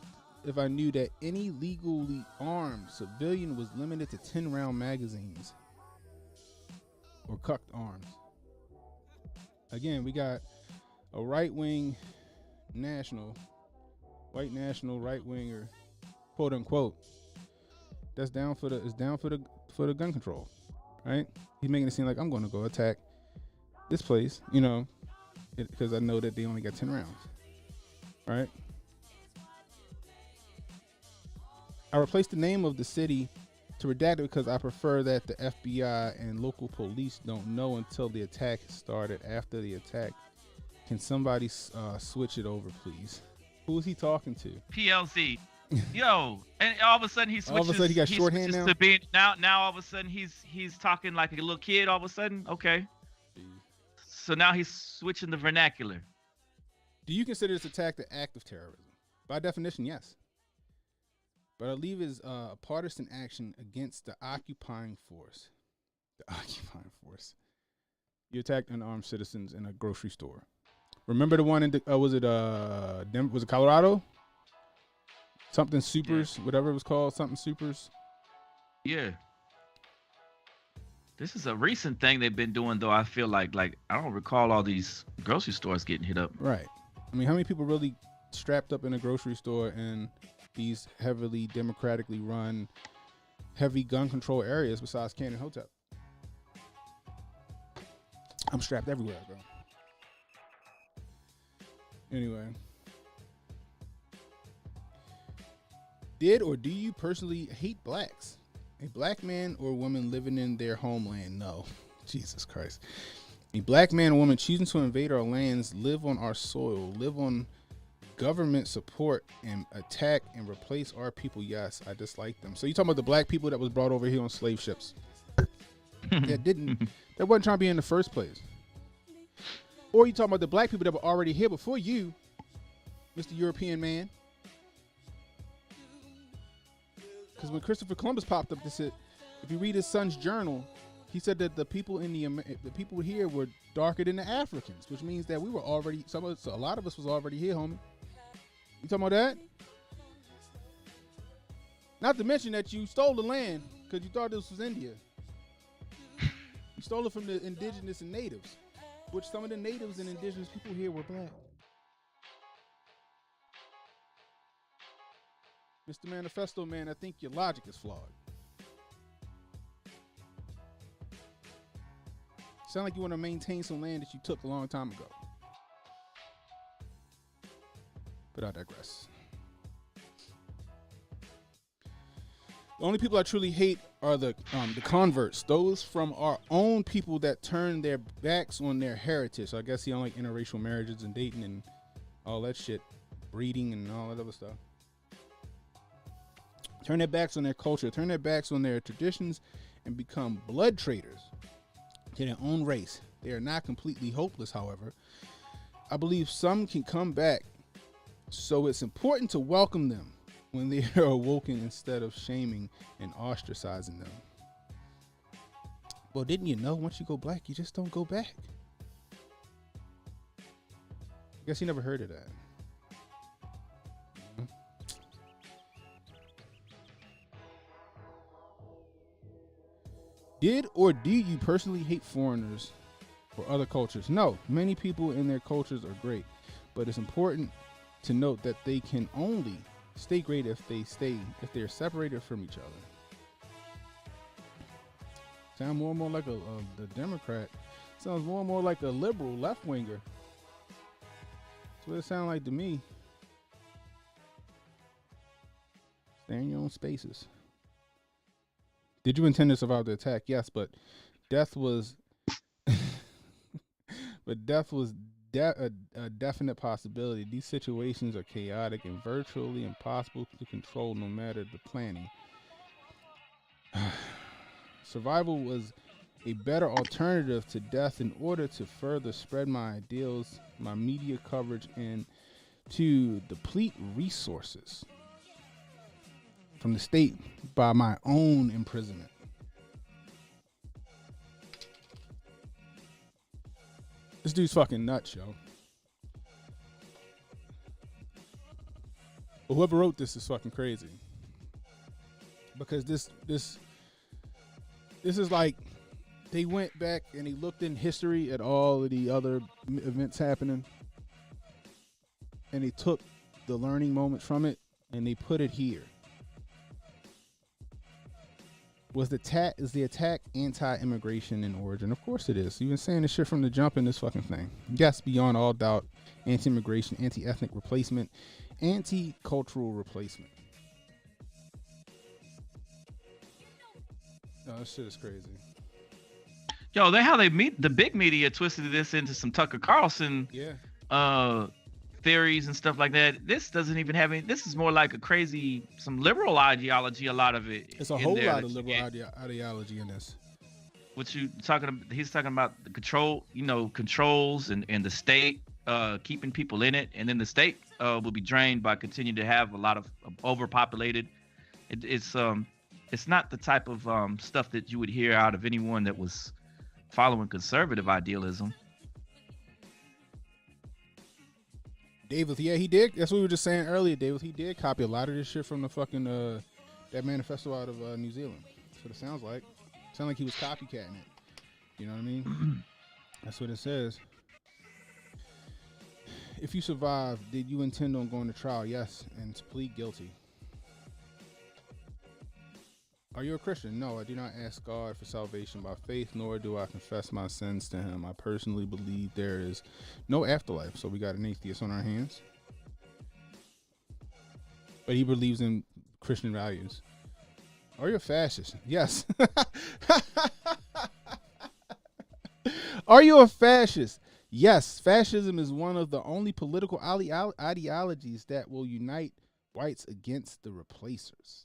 if I knew that any legally armed civilian was limited to 10-round magazines or cucked arms. Again, we got a right-wing national, white national right-winger, quote unquote, that's down for the gun control, right? He's making it seem like I'm going to go attack this place, you know, because I know that they only got 10 rounds, right? I replaced the name of the city to redact it because I prefer that the FBI and local police don't know until the attack started. After the attack, can somebody switch it over, please? Who is he talking to? PLZ. Yo, and all of a sudden he switches. All of a sudden he got shorthand now. To being, now all of a sudden he's talking like a little kid. All of a sudden, okay. Jeez. So now he's switching the vernacular. Do you consider this attack the act of terrorism? By definition, yes. But I believe it's a partisan action against the occupying force. The occupying force. You attacked unarmed citizens in a grocery store. Remember the one in was it Colorado? Something Supers, yeah. Whatever it was called, something Supers. Yeah. This is a recent thing they've been doing, though. I feel like I don't recall all these grocery stores getting hit up. Right. I mean, how many people really strapped up in a grocery store in these heavily democratically run, heavy gun control areas besides Cannon Hotep? I'm strapped everywhere, bro. Anyway. Did or do you personally hate blacks? A black man or woman living in their homeland? No. Jesus Christ. A black man or woman choosing to invade our lands, live on our soil, live on government support, and attack and replace our people? Yes, I dislike them. So you talking about the black people that was brought over here on slave ships? that wasn't trying to be in the first place. Or you talking about the black people that were already here before you, Mr. European man? Because when Christopher Columbus popped up, if you read his son's journal, he said that the people the people here were darker than the Africans, which means that we were already a lot of us was already here, homie. You talking about that? Not to mention that you stole the land because you thought this was India. You stole it from the indigenous and natives, which some of the natives and indigenous people here were black. Mr. Manifesto man, I think your logic is flawed. Sound like you want to maintain some land that you took a long time ago. But I digress. The only people I truly hate are the converts, those from our own people that turn their backs on their heritage. So I guess he don't like interracial marriages and dating and all that shit, breeding and all that other stuff. Turn their backs on their culture, turn their backs on their traditions, and become blood traitors to their own race. They are not completely hopeless, however. I believe some can come back, so it's important to welcome them when they are awoken instead of shaming and ostracizing them. Well, didn't you know once you go black, you just don't go back? Guess you never heard of that. Did or do you personally hate foreigners or other cultures? No, many people in their cultures are great, but it's important to note that they can only stay great if they're separated from each other. Sound more and more like the Democrat. Sounds more and more like a liberal left winger. That's what it sounds like to me. Stay in your own spaces. Did you intend to survive the attack? Yes, but death was a definite possibility. These situations are chaotic and virtually impossible to control no matter the planning. Survival was a better alternative to death in order to further spread my ideals, my media coverage, and to deplete resources from the state by my own imprisonment. This dude's fucking nuts, yo. But whoever wrote this is fucking crazy. Because this is like they went back and they looked in history at all of the other events happening, and they took the learning moments from it and they put it here. Is the attack anti-immigration in origin? Of course it is. You've been saying this shit from the jump in this fucking thing. Yes, beyond all doubt, anti-immigration, anti-ethnic replacement, anti-cultural replacement. No, this shit is crazy. Yo, the big media twisted this into some Tucker Carlson theories and stuff like that. This doesn't even have any. This is more like some liberal ideology. A lot of it. It's a whole lot of liberal ideology in this. He's talking about the controls and the state keeping people in it, and then the state will be drained by continuing to have a lot of overpopulated. It's not the type of stuff that you would hear out of anyone that was following conservative idealism. David, yeah, he did. That's what we were just saying earlier, David. He did copy a lot of this shit from the fucking that manifesto out of New Zealand. That's what it sounds like. Sounds like he was copycatting it. You know what I mean? That's what it says. If you survive, did you intend on going to trial? Yes, and to plead guilty. Are you a Christian? No, I do not ask God for salvation by faith, nor do I confess my sins to him. I personally believe there is no afterlife. So we got an atheist on our hands. But he believes in Christian values. Are you a fascist? Yes. Are you a fascist? Yes. Fascism is one of the only political ideologies that will unite whites against the replacers.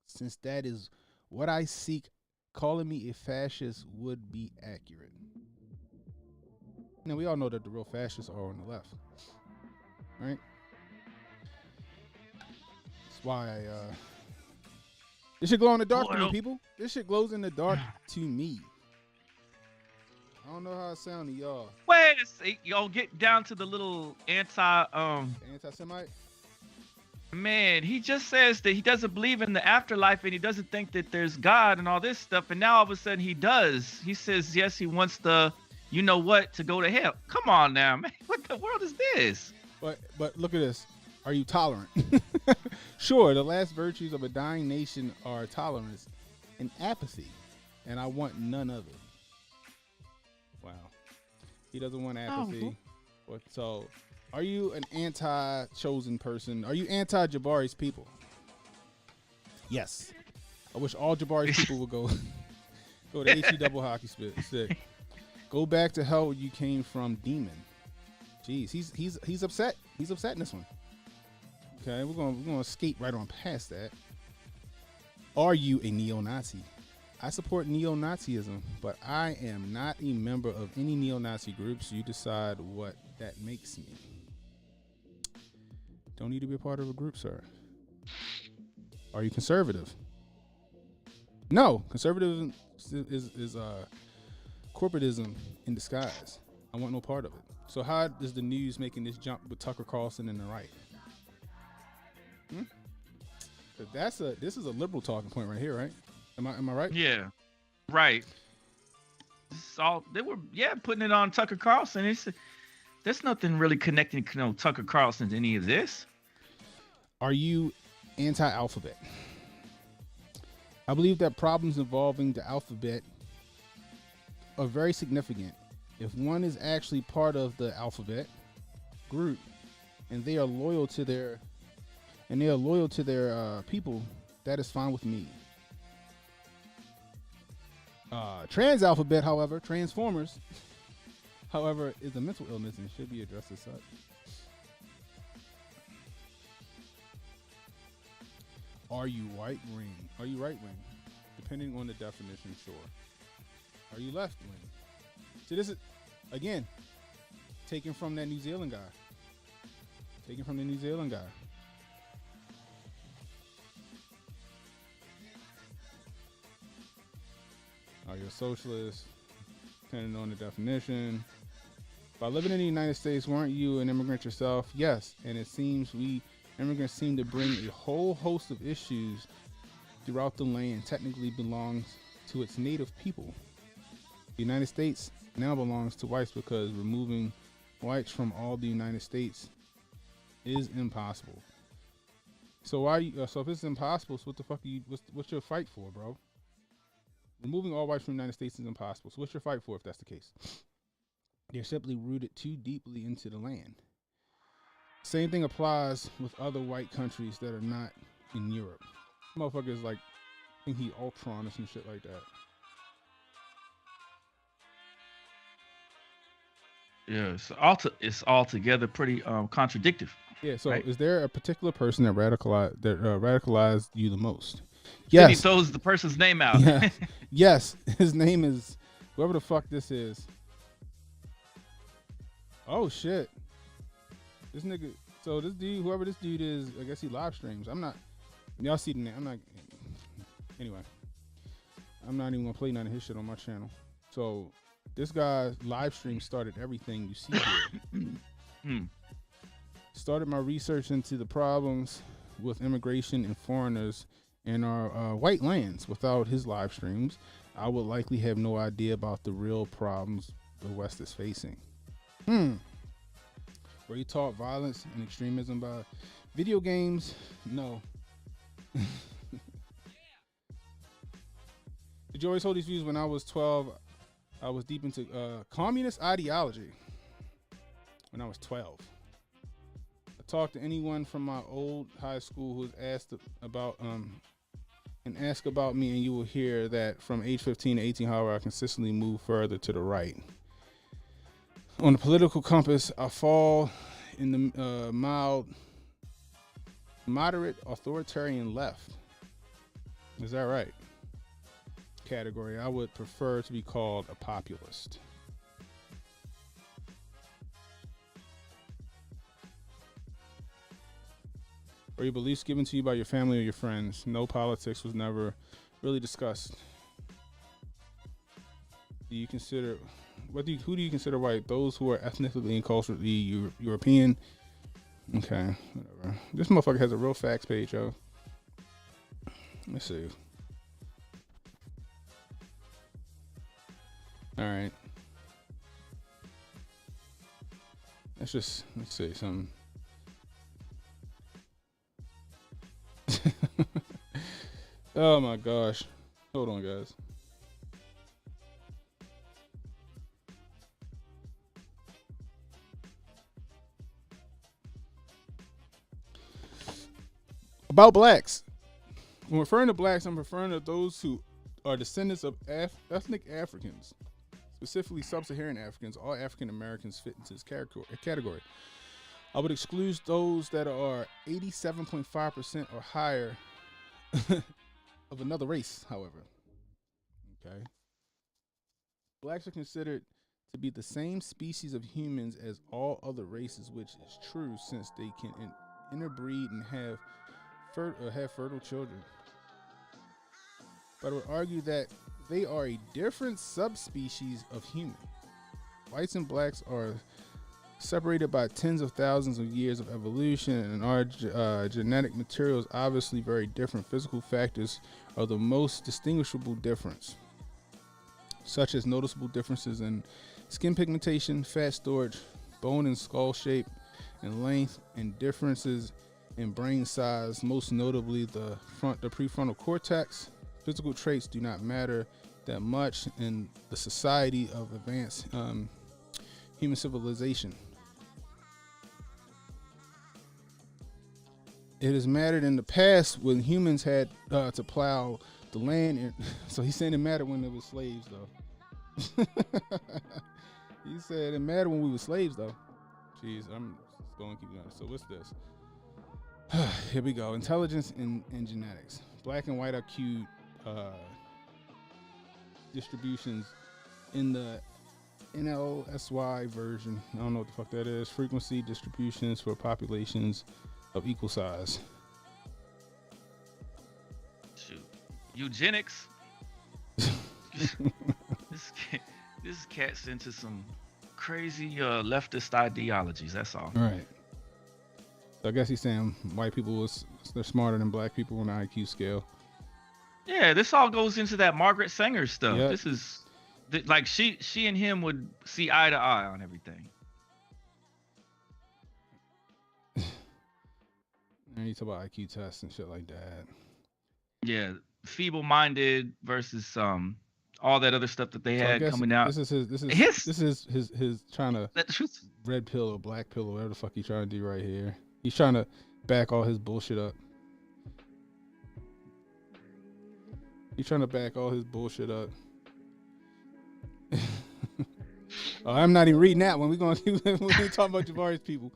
Since that is what I seek, calling me a fascist would be accurate. Now, we all know that the real fascists are on the left, right? That's why this shit glow in the dark to me, people. This shit glows in the dark to me. I don't know how it sounds to y'all. Wait a second, y'all get down to the little anti-Semite. Man, he just says that he doesn't believe in the afterlife and he doesn't think that there's God and all this stuff. And now all of a sudden he does. He says, yes, he wants to go to hell. Come on now, man. What the world is this? But look at this. Are you tolerant? Sure, the last virtues of a dying nation are tolerance and apathy. And I want none of it. Wow. He doesn't want apathy. So... Are you an anti-chosen person? Are you anti-Jabari's people? Yes. I wish all Jabari's people would go to HE double hockey stick. Go back to hell you came from, demon. Jeez, he's upset. He's upset in this one. Okay, we're gonna skate right on past that. Are you a neo-Nazi? I support neo-Nazism, but I am not a member of any neo-Nazi groups. You decide what that makes me. Don't need to be a part of a group, sir. Are you conservative? No, conservatism is corporatism in disguise. I want no part of it. So how is the news making this jump with Tucker Carlson and the right? This is a liberal talking point right here, right? Am I right? Yeah, right. So they were putting it on Tucker Carlson. There's nothing really connecting Tucker Carlson to any of this. Are you anti-alphabet? I believe that problems involving the alphabet are very significant. If one is actually part of the alphabet group and they are loyal to their people, that is fine with me. Trans alphabet, however, transformers, however, is a mental illness and should be addressed as such. Are you right wing? Are you right wing? Depending on the definition, sure. Are you left wing? So this is, again, taken from that New Zealand guy. Are you a socialist? Depending on the definition. By living in the United States, weren't you an immigrant yourself? Yes, and it seems we immigrants seem to bring a whole host of issues throughout the land technically belongs to its native people. The United States now belongs to whites because removing whites from all the United States is impossible. So so if it's impossible, so what the fuck are you? What's your fight for, bro? Removing all whites from the United States is impossible. So what's your fight for if that's the case? They're simply rooted too deeply into the land. Same thing applies with other white countries that are not in Europe. Motherfuckers like think he Ultron or some shit like that. Yeah, it's altogether pretty contradictory. Yeah. So right? Is there a particular person that radicalized you the most? Yes. Yes. He throws the person's name out. Yeah. Yes. His name is whoever the fuck this is. Oh shit. This nigga. So this dude, whoever this dude is, I guess he live streams. Y'all see the name. Anyway. I'm not even gonna play none of his shit on my channel. So this guy's live stream started everything you see here. Started my research into the problems with immigration and foreigners in our white lands. Without his live streams, I would likely have no idea about the real problems the West is facing. Were you taught violence and extremism by video games? No. Did you always hold these views? When I was 12, I was deep into communist ideology. When I was 12. I talked to anyone from my old high school who was asked about and ask about me, and you will hear that from age 15 to 18, however, I consistently move further to the right. On the political compass, I fall in the moderate authoritarian left. Is that right? Category. I would prefer to be called a populist. Were your beliefs given to you by your family or your friends? No, politics was never really discussed. Do you consider who do you consider white? Those who are ethnically and culturally European. Okay, whatever. This motherfucker has a real facts page, yo. Let's see. All right. Let's see some. Oh my gosh. Hold on, guys. About blacks. When referring to blacks, I'm referring to those who are descendants of ethnic Africans, specifically sub-Saharan Africans. All African Americans fit into this category. I would exclude those that are 87.5% or higher of another race, however. Okay. Blacks are considered to be the same species of humans as all other races, which is true since they can interbreed and have fertile children. But I would argue that they are a different subspecies of human. Whites and blacks are separated by tens of thousands of years of evolution, and our genetic material is obviously very different. Physical factors are the most distinguishable difference, such as noticeable differences in skin pigmentation, fat storage, bone and skull shape and length, and differences in brain size, most notably the prefrontal cortex. Physical traits do not matter that much in the society of advanced human civilization. It has mattered in the past when humans had to plow the land. So he's saying it mattered when there was slaves, though. He said it mattered when we were slaves, though. Jeez, I'm just going to keep going. So what's this? Here we go. Intelligence and genetics. Black and white IQ distributions in the NLSY version. I don't know what the fuck that is. Frequency distributions for populations of equal size. Shoot. Eugenics. This cat's into some crazy leftist ideologies. That's all. All right. So I guess he's saying white people they're smarter than black people on the IQ scale. Yeah, this all goes into that Margaret Sanger stuff. Yep. This is like she and him would see eye to eye on everything. And you talk about IQ tests and shit like that. Yeah, feeble-minded versus all that other stuff that they had coming out. This is his trying to red pill or black pill or whatever the fuck he's trying to do right here. He's trying to back all his bullshit up. He's trying to back all his bullshit up. Oh, I'm not even reading that one. We're going to talk about Jabari's people.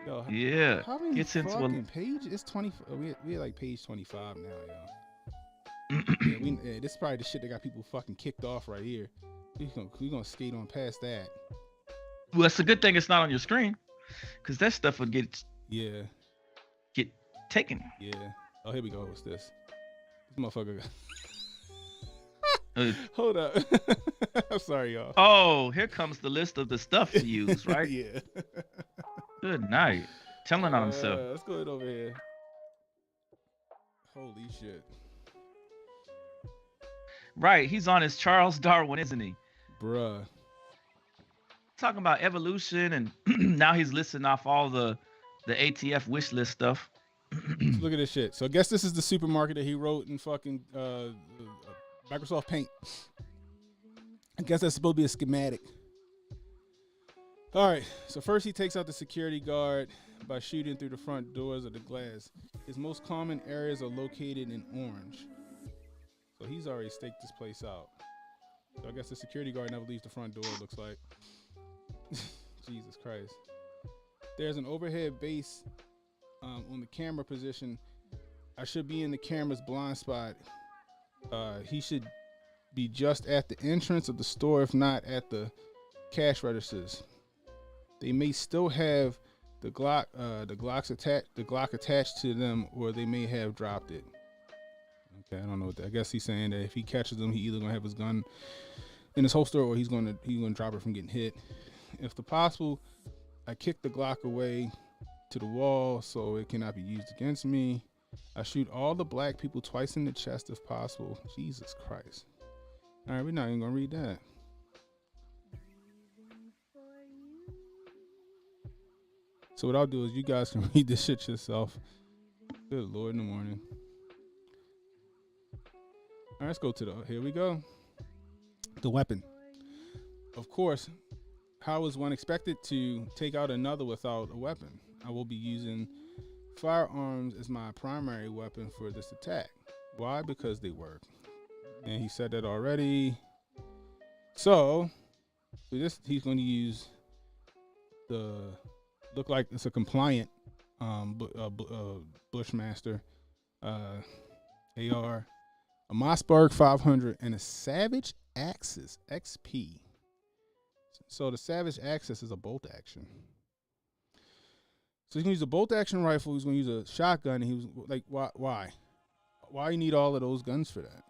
Yo, yeah. How many gets into fucking pages? It's 20. We're like page 25 now, yo. Yeah, this is probably the shit that got people fucking kicked off right here. We're gonna skate on past that. Well, it's a good thing it's not on your screen, because that stuff would get taken. Yeah. Oh, here we go. What's this? This motherfucker. Hold up. I'm sorry, y'all. Oh, here comes the list of the stuff to use, right? Yeah. Good night. Telling on himself. Let's go ahead over here. Holy shit. Right, he's on his Charles Darwin, isn't he? Bruh. Talking about evolution, and now he's listing off all the ATF wish list stuff. Look at this shit. So I guess this is the supermarket that he wrote in fucking Microsoft Paint. I guess that's supposed to be a schematic. All right. So first he takes out the security guard by shooting through the front doors of the glass. His most common areas are located in orange. So he's already staked this place out. So I guess the security guard never leaves the front door, it looks like. Jesus Christ. There's an overhead base on the camera position. I should be in the camera's blind spot. He should be just at the entrance of the store, if not at the cash registers. They may still have the Glock attached to them, or they may have dropped it. Okay, I don't know what that. I guess he's saying that if he catches them, he either gonna have his gun in his holster, or he's gonna drop it from getting hit. If the possible, I kick the Glock away to the wall so it cannot be used against me. I shoot all the black people twice in the chest if possible. Jesus Christ. All right, we're not even gonna read that. So what I'll do is you guys can read this shit yourself. Good Lord in the morning. All right, let's go to here we go. The weapon. Of course, how is one expected to take out another without a weapon? I will be using firearms as my primary weapon for this attack. Why? Because they work. And he said that already. So, he's going to use look like it's a compliant Bushmaster AR, a Mossberg 500, and a Savage Axis XP. So the Savage Axis is a bolt action. So he's gonna use a bolt action rifle. He's gonna use a shotgun. And he was like, why? Why you need all of those guns for that?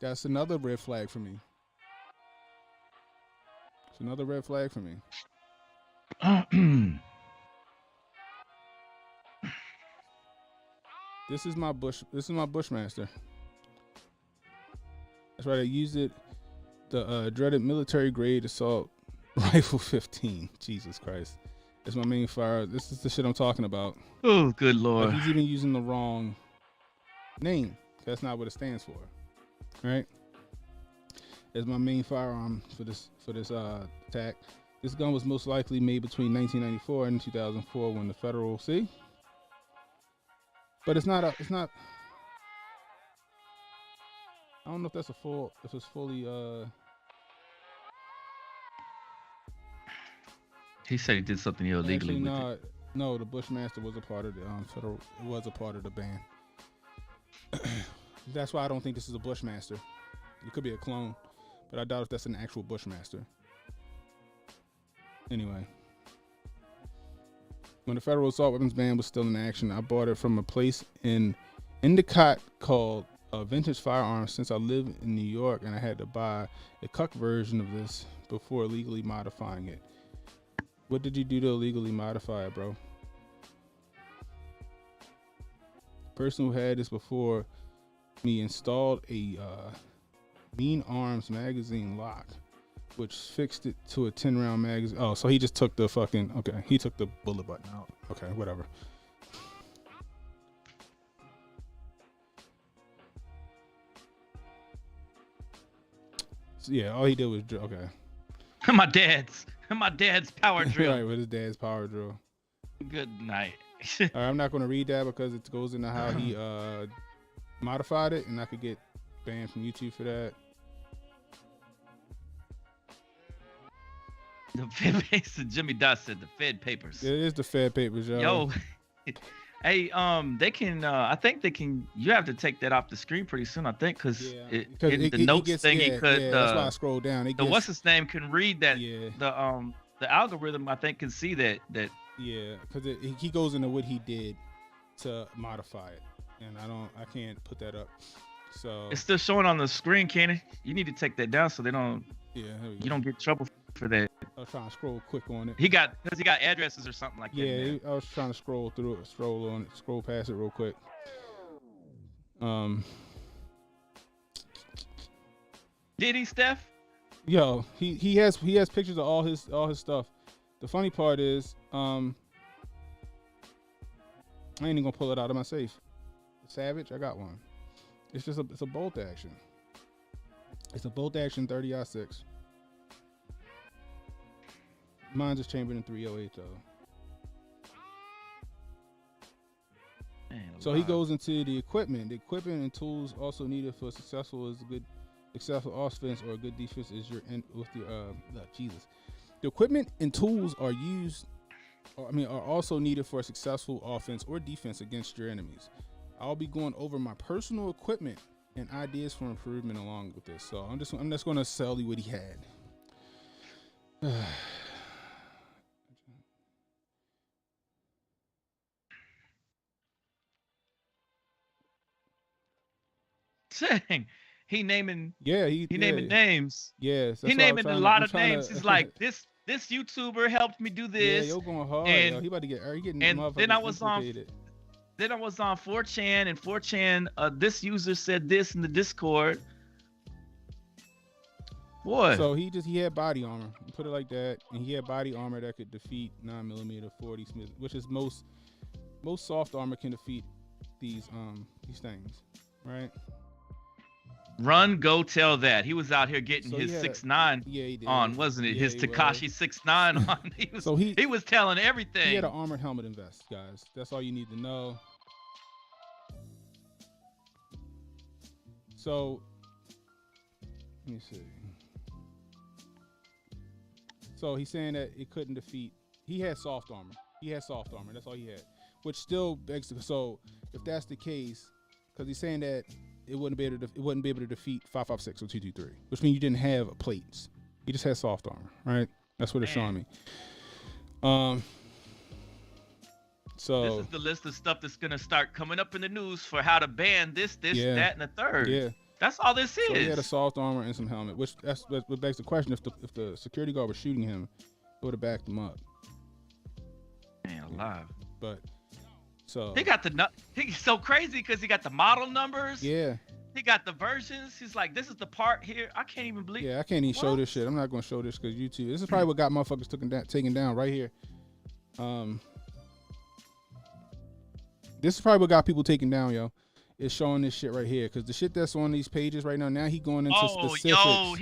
That's another red flag for me. It's another red flag for me. This is my Bushmaster. That's right. I used it. The dreaded military grade assault rifle 15. Jesus Christ. That's my main fire. This is the shit I'm talking about. Oh, good Lord. Like, he's even using the wrong name. That's not what it stands for. Right? As my main firearm for this attack. This gun was most likely made between 1994 and 2004 when the federal but it's not I don't know if that's if it's fully He said he did something illegally actually, with it. no, the Bushmaster was a part of the federal. It was a part of the ban. That's why I don't think this is a Bushmaster. It could be a clone, but I doubt if that's an actual Bushmaster. Anyway, when the federal assault weapons ban was still in action, I bought it from a place in Endicott called Vintage Firearms. Since I live in New York and I had to buy a cuck version of this before legally modifying it. What did you do to illegally modify it, bro? Person who had this before me installed a Mean Arms magazine lock, which fixed it to a 10-round magazine. Oh, so he just took the fucking, okay, he took the bullet button out. Okay, whatever. So yeah, all he did was, okay. My dad's power drill. Right, with his dad's power drill. Good night. All right, I'm not going to read that because it goes into how he modified it, and I could get banned from YouTube for that. The Fed, Jimmy Dot said the Fed papers. It is the Fed papers, yo. Hey, they can. I think they can. You have to take that off the screen pretty soon. I think because the notes thing. He could. That's why I scroll down. What's his name can read that. Yeah. The algorithm I think can see that. Yeah, because he goes into what he did to modify it, and I can't put that up. So it's still showing on the screen, Kenny. You need to take that down so they don't. Yeah. You don't get in trouble for that. I was trying to scroll quick on it. He got addresses or something like that. Yeah, I was trying to scroll past it real quick. Did he, Steph? Yo, he has pictures of all his stuff. The funny part is, I ain't even gonna pull it out of my safe. Savage, I got one. It's a bolt action. It's a bolt action 30-06. Mine's is chambered in 308 though. Man, so he goes into the equipment. The equipment and tools also needed for successful offense or a good defense is your end with your Jesus. The equipment and tools are also needed for a successful offense or defense against your enemies. I'll be going over my personal equipment and ideas for improvement along with this. So I'm just going to sell you what he had. Dang. He naming naming names. Yes, he naming a lot of names. He's like this YouTuber helped me do this. Yeah, you're going hard. And, yo. He about to get getting and then I was implicated. Then I was on 4chan, and 4chan, this user said this in the Discord. Boy. So he had body armor. Put it like that, and he had body armor that could defeat 9mm 40 Smith, which is most soft armor can defeat these things, right? Run, go tell that. He was out here getting So his he had 6'9" on, wasn't it? Yeah, His he Takashi was. 6'9" on. He was telling everything. He had an armored helmet and vest, guys. That's all you need to know. So let me see. So he's saying that it couldn't defeat. He had soft armor. That's all he had. Which still begs to. So if that's the case, because he's saying that it wouldn't be able to defeat 5.56 or 2.23, which means you didn't have plates. You just had soft armor, right? That's what it's showing me. So this is the list of stuff that's gonna start coming up in the news for how to ban this, that, and the third. Yeah. That's all this is. So he had a soft armor and some helmet, which that's what begs the question: if the security guard was shooting him, it would have backed him up. alive. But so He got he's so crazy because he got the model numbers. yeah. He got the versions. He's like, this is the part here. I can't even believe. Yeah, I can't even show this shit. I'm not gonna show this because YouTube. This is probably what got motherfuckers taken down right here. This is probably what got people taken down, yo. It's showing this shit right here because the shit that's on these pages right now. Now he going into specifics. Yo,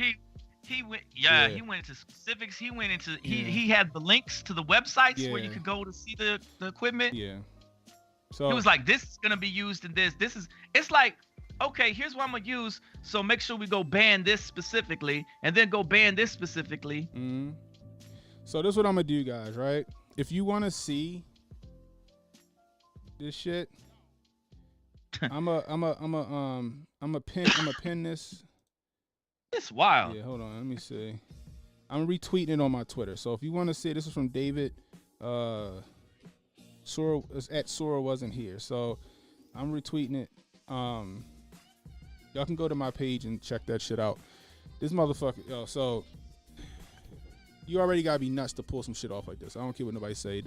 he went. Yeah, he went into specifics. He went into. He had the links to the websites where you could go to see the equipment. Yeah. So he was like, this is gonna be used in this. This is. It's like, okay, here's what I'm gonna use. So make sure we go ban this specifically, and then go ban this specifically. Mm-hmm. So this is what I'm gonna do, guys. Right? If you want to see this shit, I'm a pin this. It's wild. Yeah, hold on. Let me see. I'm retweeting it on my Twitter. So if you want to see, this is from David. Sora is at Sora wasn't here. So I'm retweeting it. Y'all can go to my page and check that shit out. This motherfucker, yo. So you already gotta be nuts to pull some shit off like this. I don't care what nobody say.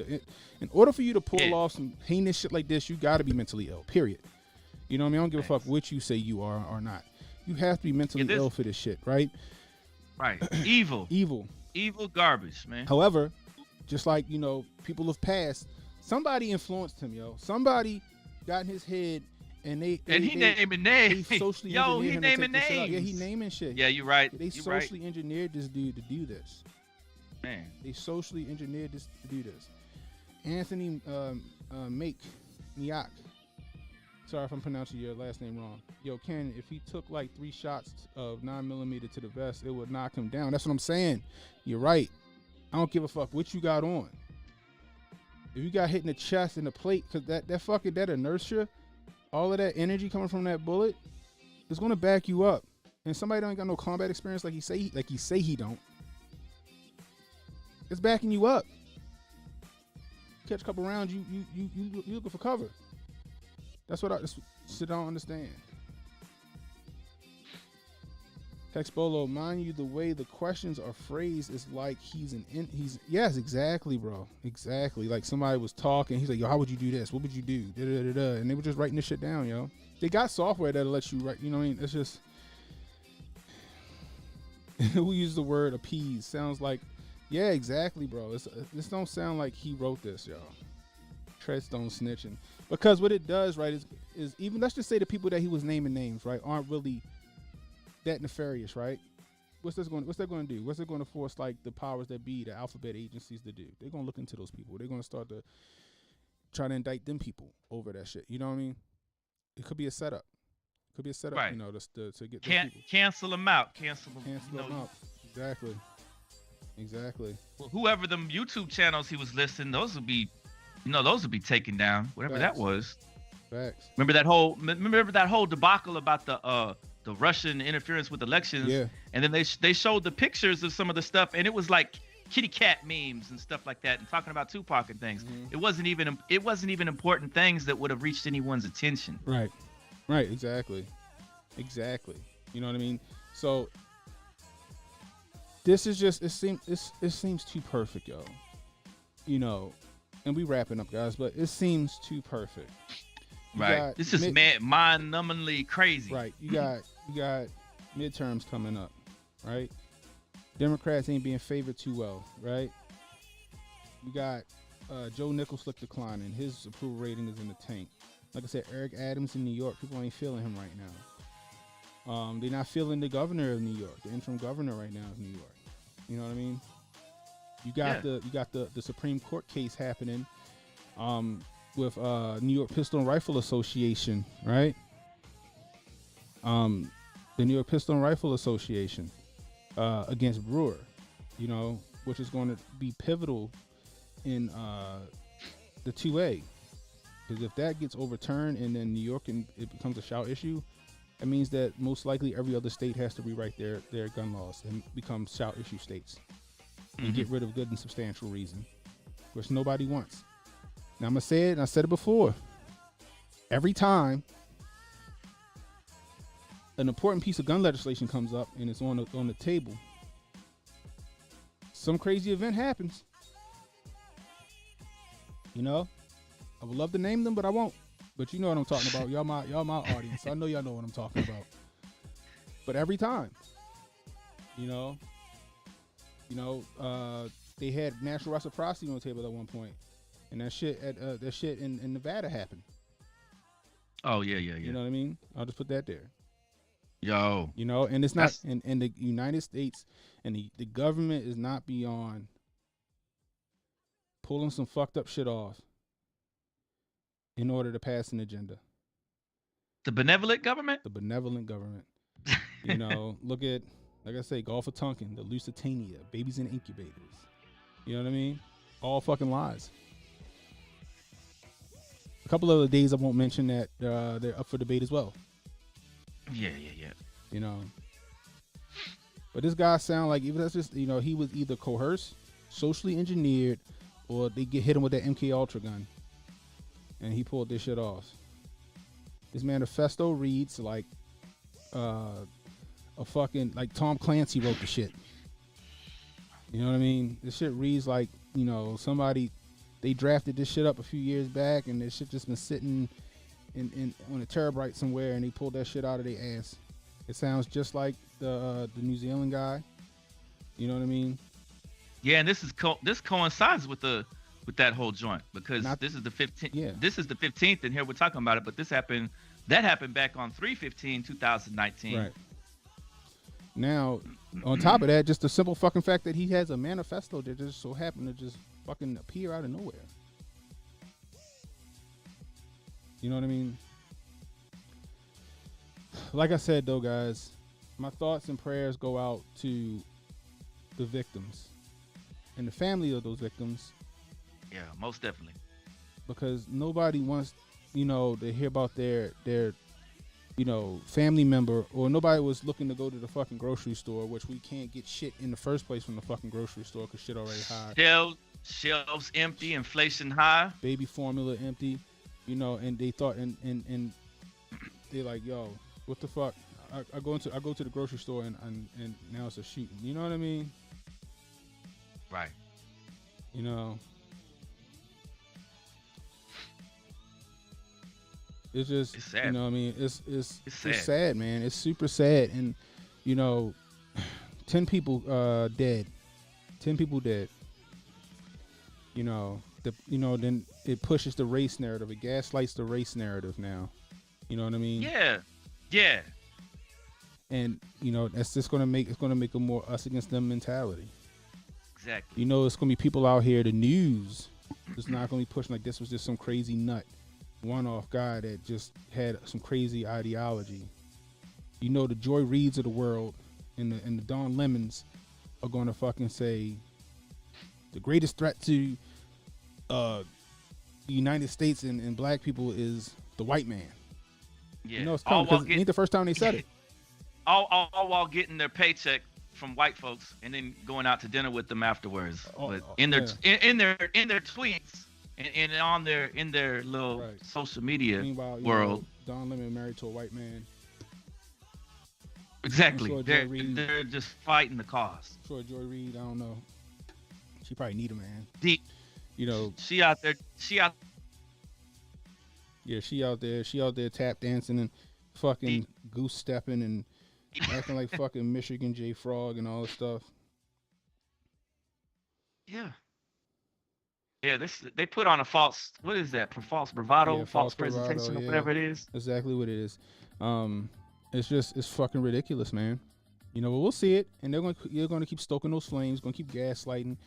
In order for you to pull off some heinous shit like this, you gotta be mentally ill. Period. You know what I mean? I don't give a fuck what you say you are or not. You have to be mentally ill for this shit, right? Right. Evil garbage, man. However, just like, you know, people have passed, somebody influenced him, yo. Somebody got in his head and he naming names. Socially yo, he him naming names. Yeah, he naming shit. Yeah, you're right. They socially engineered this dude to do this. Man. They socially engineered this to do this. Anthony Miak. Sorry if I'm pronouncing your last name wrong. Yo, Ken, if he took like 3 shots of 9mm to the vest, it would knock him down. That's what I'm saying. You're right. I don't give a fuck what you got on. If you got hit in the chest and the plate, because that inertia, all of that energy coming from that bullet, is gonna back you up. And somebody don't got no combat experience like he say he don't. It's backing you up. Catch a couple rounds, you looking for cover. That's what that's shit I don't understand. Tex Bolo, mind you, the way the questions are phrased is like yes, exactly, bro. Exactly. Like somebody was talking, he's like, yo, how would you do this? What would you do? Da-da-da-da. And they were just writing this shit down, yo. They got software that'll let you write, you know what I mean? It's just we use the word appease. Sounds like, yeah, exactly, bro. This don't sound like he wrote this, y'all. TreadStone snitching. Because what it does, right, is even, let's just say the people that he was naming names, right, aren't really that nefarious, right? What's that going to do? What's it going to force, like, the powers that be, the alphabet agencies to do? They're going to look into those people. They're going to start to try to indict them people over that shit. You know what I mean? It could be a setup. Right. You know, to get cancel them out. Cancel them out. Exactly. Well, whoever them YouTube channels he was listing, those would be taken down. Whatever Facts. that was. Facts. Remember that whole debacle about the Russian interference with elections? Yeah. And then they showed the pictures of some of the stuff, and it was like kitty cat memes and stuff like that, and talking about Tupac and things. Mm-hmm. It wasn't even important things that would have reached anyone's attention. Right. Exactly. You know what I mean? So this is just, it seems too perfect, yo. You know, and we wrapping up, guys, but it seems too perfect. Right. This is mind-numbingly crazy. Right. You got midterms coming up, right? Democrats ain't being favored too well, right? You got Joe Nichols declining. His approval rating is in the tank. Like I said, Eric Adams in New York, people ain't feeling him right now. They're not feeling the governor of New York. The interim governor right now is New York. You know what I mean? You got the Supreme Court case happening with New York Pistol and Rifle Association, right? The New York Pistol and Rifle Association against Brewer, you know, which is going to be pivotal in the 2A. Because if that gets overturned and then New York and it becomes a shout issue, that means that most likely every other state has to rewrite their gun laws and become shout issue states. And get rid of good and substantial reason, which nobody wants. Now I'm gonna say it, and I said it before. Every time an important piece of gun legislation comes up and it's on the table, some crazy event happens. You know, I would love to name them, but I won't. But you know what I'm talking about. Y'all my audience. I know y'all know what I'm talking about. But every time, you know, they had national reciprocity on the table at one point, and that shit in Nevada happened. Oh yeah. You know what I mean? I'll just put that there. Yo. You know, and it's not in the United States, and the government is not beyond pulling some fucked up shit off in order to pass an agenda. The benevolent government? The benevolent government. You know, look at, like I say, Gulf of Tonkin, the Lusitania, babies in incubators. You know what I mean? All fucking lies. A couple of the days I won't mention that they're up for debate as well. Yeah. You know. But this guy sound like, even that's just, you know, he was either coerced, socially engineered, or they hit him with that MK Ultra gun. And he pulled this shit off. This manifesto reads like a fucking, like Tom Clancy wrote the shit. You know what I mean? This shit reads like, you know, somebody, they drafted this shit up a few years back, and this shit just been sitting in on a terabyte somewhere, and they pulled that shit out of their ass. It sounds just like the New Zealand guy. You know what I mean? Yeah, and this coincides with that whole joint, because this is the 15th. Yeah. This is the 15th, and here we're talking about it, but that happened back on 3/15/2019. Right. Now, on top of that, just the simple fucking fact that he has a manifesto that just so happened to just fucking appear out of nowhere. You know what I mean? Like I said, though, guys, my thoughts and prayers go out to the victims and the family of those victims. Yeah, most definitely. Because nobody wants, you know, to hear about their you know, family member, or nobody was looking to go to the fucking grocery store, which we can't get shit in the first place from the fucking grocery store because shit already high. Shelves empty, inflation high. Baby formula empty, you know, and they thought, and they like, yo, what the fuck? I go to the grocery store and now it's a shooting. You know what I mean? Right. You know. It's just, it's sad. You know what I mean? It's sad. It's sad, man. It's super sad. And, you know, 10 people dead. 10 people dead. You know, then it pushes the race narrative. It gaslights the race narrative now. You know what I mean? Yeah. And, you know, that's just gonna make a more us against them mentality. Exactly. You know, it's gonna be people out here, the news is not gonna be pushing like this was just some crazy nut, one-off guy that just had some crazy ideology. You know, the Joy Reids of the world and the Don Lemons are gonna fucking say the greatest threat to the United States and black people is the white man. Yeah. You know, it's coming because it ain't the first time they said it. All while getting their paycheck from white folks and then going out to dinner with them afterwards. But in their tweets and on their little social media Meanwhile, world, know, Don Lemon married to a white man. Exactly. Sure They're just fighting the cause. Sure, Joy Reid, I don't know. She probably need a man. Deep. You know, she out there. Yeah, she out there tap dancing and fucking goose stepping and acting like fucking Michigan J Frog and all this stuff. Yeah. Yeah, they put on a false, what is that? False bravado, Yeah, false bravado, presentation, or yeah. whatever it is. Exactly what it is. It's fucking ridiculous, man. You know, but we'll see it, and you're gonna keep stoking those flames, gonna keep gaslighting.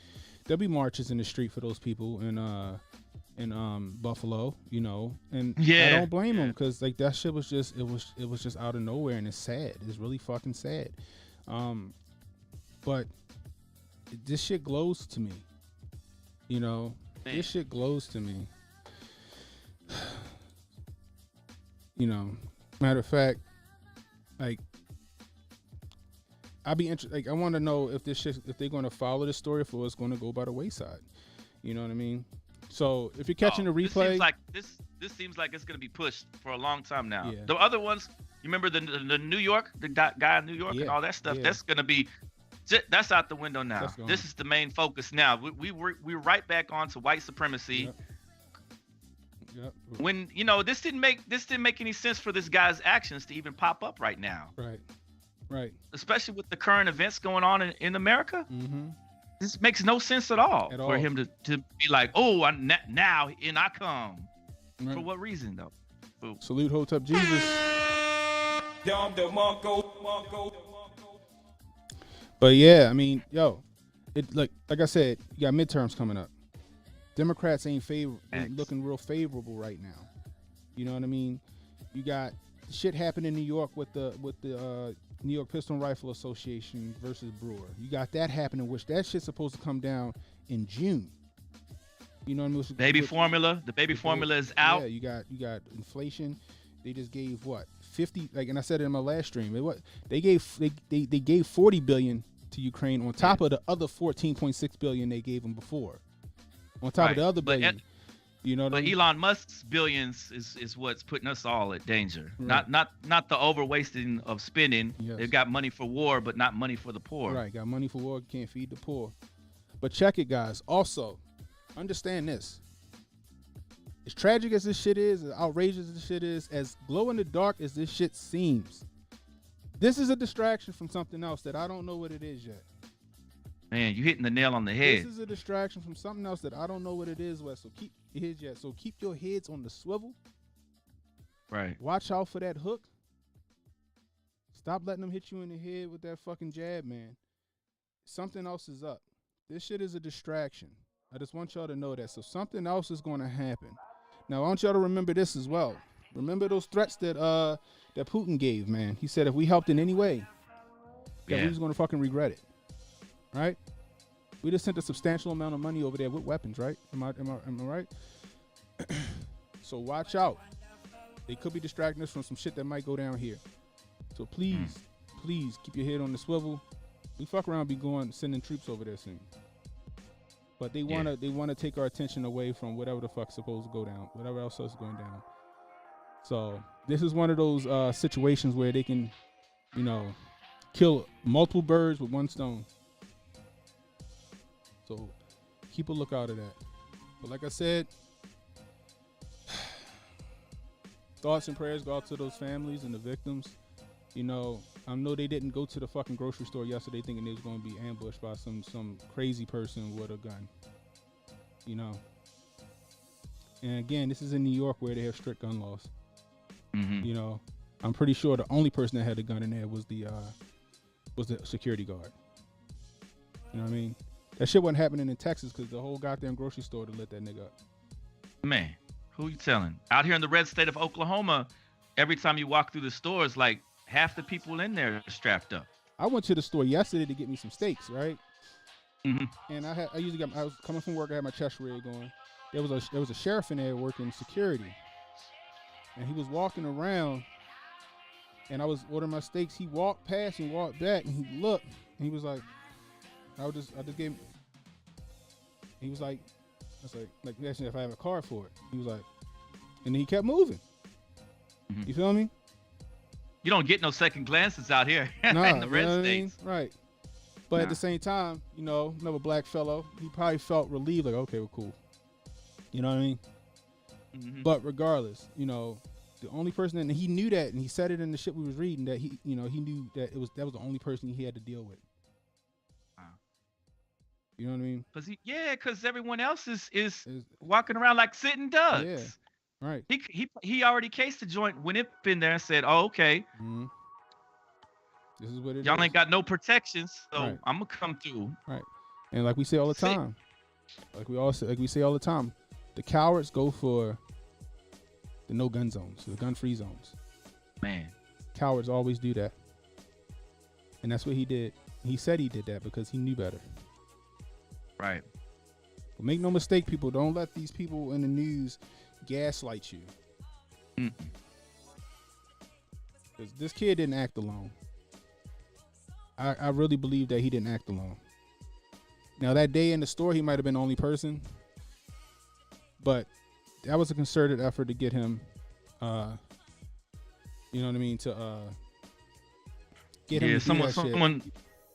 There'll be marches in the street for those people in Buffalo, you know, and I don't blame them because like that shit was just it was just out of nowhere, and it's sad. It's really fucking sad. But this shit glows to me, you know. Man. This shit glows to me. You know, matter of fact, like I'd be interested. Like I want to know if this shit, if they're going to follow this story, or it's going to go by the wayside. You know what I mean? So if you're catching the replay, this seems like it's going to be pushed for a long time now. Yeah. The other ones, you remember the New York, the guy in New York and all that stuff. That's going to be, that's out the window now. This is the main focus now. We're right back on to white supremacy Yep. When this didn't make any sense for this guy's actions to even pop up right now. Right. Especially with the current events going on in America. Mm-hmm. This makes no sense at all for him to be like, oh, now in I come. Right. For what reason though? Ooh. Salute Hotep Jesus. But yeah, I mean, like I said, you got midterms coming up. Democrats ain't looking real favorable right now. You know what I mean? You got shit happening in New York with the New York Pistol and Rifle Association versus Brewer. You got that happening, which that shit's supposed to come down in June. You know what I mean? Baby formula. The baby formula is out. Yeah, you got inflation. They just gave what 50? Like, and I said it in my last stream. They gave 40 billion to Ukraine on top of the other 14.6 billion they gave them before. On top of the other billion. You know what I mean? Elon Musk's billions is what's putting us all at danger. Right. Not the overwasting of spending. Yes. They've got money for war, but not money for the poor. Right, got money for war, can't feed the poor. But check it, guys. Also, understand this. As tragic as this shit is, as outrageous as this shit is, as glow in the dark as this shit seems, this is a distraction from something else that I don't know what it is yet. Man, you hitting the nail on the head. This is a distraction from something else that I don't know what it is, Wes. So keep your heads on the swivel. Right. Watch out for that hook. Stop letting them hit you in the head with that fucking jab, man. Something else is up. This shit is a distraction. I just want y'all to know that. So something else is going to happen. Now, I want y'all to remember this as well. Remember those threats that Putin gave, man. He said if we helped in any way, that we was going to fucking regret it. Right? We just sent a substantial amount of money over there with weapons, right? Am I right? So watch out. They could be distracting us from some shit that might go down here. So please keep your head on the swivel. We fuck around, sending troops over there soon. But they wanna take our attention away from whatever the fuck's supposed to go down, whatever else is going down. So this is one of those situations where they can, kill multiple birds with one stone. So keep a lookout of that. But like I said, thoughts and prayers go out to those families and the victims. I know they didn't go to the fucking grocery store yesterday thinking they was going to be ambushed by some crazy person with a gun. And again, this is in New York where they have strict gun laws. Mm-hmm. I'm pretty sure the only person that had a gun in there was the security guard. You know what I mean? That shit wasn't happening in Texas because the whole goddamn grocery store to let that nigga up. Man, who you telling? Out here in the red state of Oklahoma, every time you walk through the stores, like half the people in there are strapped up. I went to the store yesterday to get me some steaks, right? Mm-hmm. And I was coming from work. I had my chest rig going. There was a sheriff in there working security, and he was walking around, and I was ordering my steaks. He walked past and walked back, and he looked, and he was like, I just gave him. He was like, I was like he asked me if I have a card for it. He was like, and then he kept moving. Mm-hmm. You feel me? You don't get no second glances out here Nah, in the red states. Right. But at the same time, another black fellow, he probably felt relieved, like, okay, well, cool. You know what I mean? Mm-hmm. But regardless, the only person, and he knew that, and he said it in the shit we was reading, that he knew that that was the only person he had to deal with. Wow. You know what I mean? Because everyone else is walking around like sitting ducks. Yeah. Right. He already cased the joint, went up in there and said, "Oh, okay. Mm-hmm. This is what it Y'all is. ain't got no protections, so right. I'm gonna come through." Right. And like we say all the time, the cowards go for the no gun zones, the gun-free zones. Man, cowards always do that, and that's what he did. He said he did that because he knew better. Right. But make no mistake, people. Don't let these people in the news gaslight you. Because this kid didn't act alone. I really believe that he didn't act alone. Now, that day in the store, he might have been the only person. But that was a concerted effort to get him, you know what I mean, to get him to do that shit.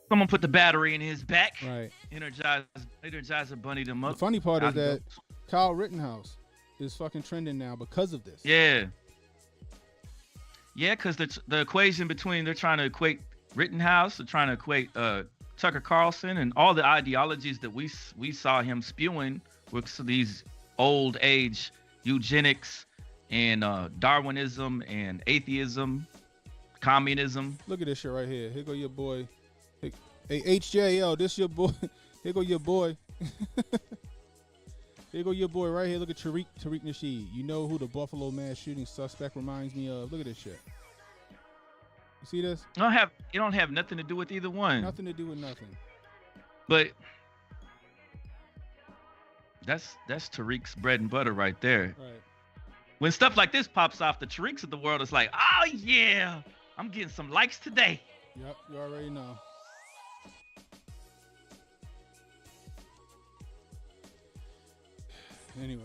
Someone put the battery in his back. Right. Energizer bunnied him up. The funny part is that Kyle Rittenhouse, is fucking trending now because of this. Yeah. Yeah, because the equation between they're trying to equate Rittenhouse, they're trying to equate Tucker Carlson and all the ideologies that we saw him spewing with these old age eugenics and Darwinism and atheism, communism. Look at this shit right here. Here go your boy. Hey, HJL, this your boy. Here go your boy. Here go your boy right here. Look at Tariq Nasheed. You know who the Buffalo mass shooting suspect reminds me of? Look at this shit. You see this? It don't have nothing to do with either one. Nothing to do with nothing. But that's Tariq's bread and butter right there. Right. When stuff like this pops off, the Tariqs of the world is like, oh yeah, I'm getting some likes today. Yep, you already know. Anyway.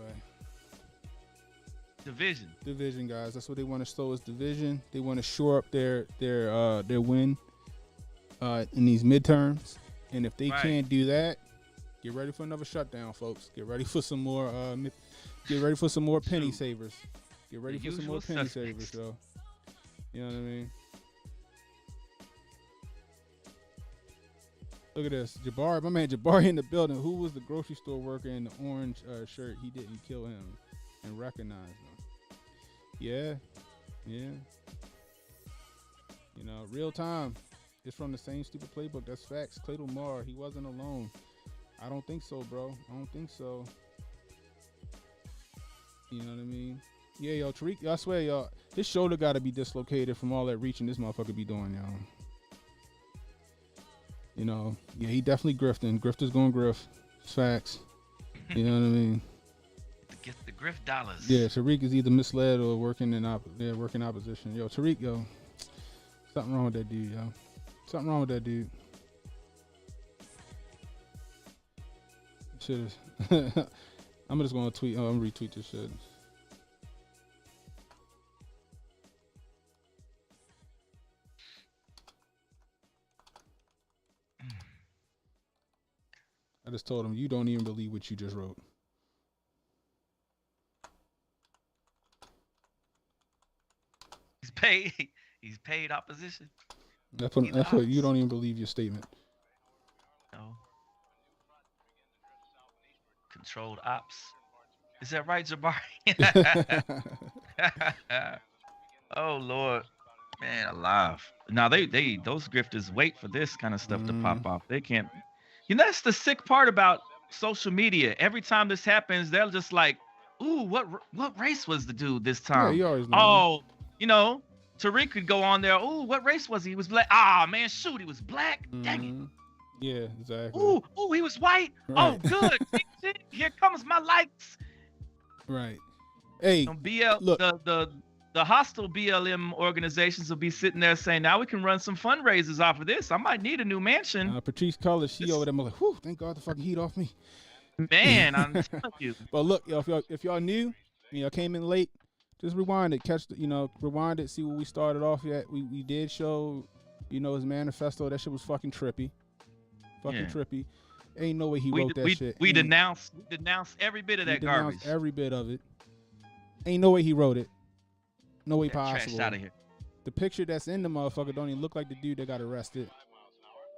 Division, guys. That's what they want to sow is division. They want to shore up their win in these midterms. And if they can't do that, get ready for another shutdown, folks. Get ready for some more penny savers. Get ready for some more penny savers, yo. You know what I mean? Look at this. Jabari, my man Jabari in the building. Who was the grocery store worker in the orange shirt? He didn't kill him and recognize him. Yeah. You know, real time. It's from the same stupid playbook. That's facts. Clay Lamar, he wasn't alone. I don't think so, bro. I don't think so. You know what I mean? Yeah, yo, Tariq, I swear, y'all, his shoulder got to be dislocated from all that reaching this motherfucker be doing, y'all. You know, yeah, he definitely grifting. Grifter's gonna grift. It's facts. You know what I mean? Get the grift dollars. Yeah, Tariq is either misled or working in opposition. Yo, Tariq, yo, something wrong with that dude, yo. Something wrong with that dude. Shit is. I'm just gonna tweet. I'm gonna retweet this shit. I just told him, you don't even believe what you just wrote. He's paid opposition. That's what you don't even believe your statement. No. Controlled ops. Is that right, Jabari? Oh Lord, man, alive. Now those grifters wait for this kind of stuff to pop off. They can't. You know, that's the sick part about social media. Every time this happens, they're just like, "Ooh, what race was the dude this time?" Yeah, you always know. Oh, you know, Tariq could go on there. Ooh, what race was he? He was black. Ah, man, shoot, he was black. Dang it. Yeah, exactly. Ooh, he was white. Right. Oh, good. Here comes my likes. Right. Hey, look, the hostile BLM organizations will be sitting there saying, now we can run some fundraisers off of this. I might need a new mansion. Patrice Cullors, she over there like, whew, thank God the fucking heat off me. Man, I'm telling you. But look, yo, if y'all new, y'all came in late, just rewind it, rewind it, see where we started off at. We did show, his manifesto. That shit was fucking trippy. Trippy. Ain't no way he wrote that shit. We denounced every bit of that garbage. Every bit of it. Ain't no way he wrote it. No way possible. possible. Trash out of here. The picture that's in the motherfucker don't even look like the dude that got arrested.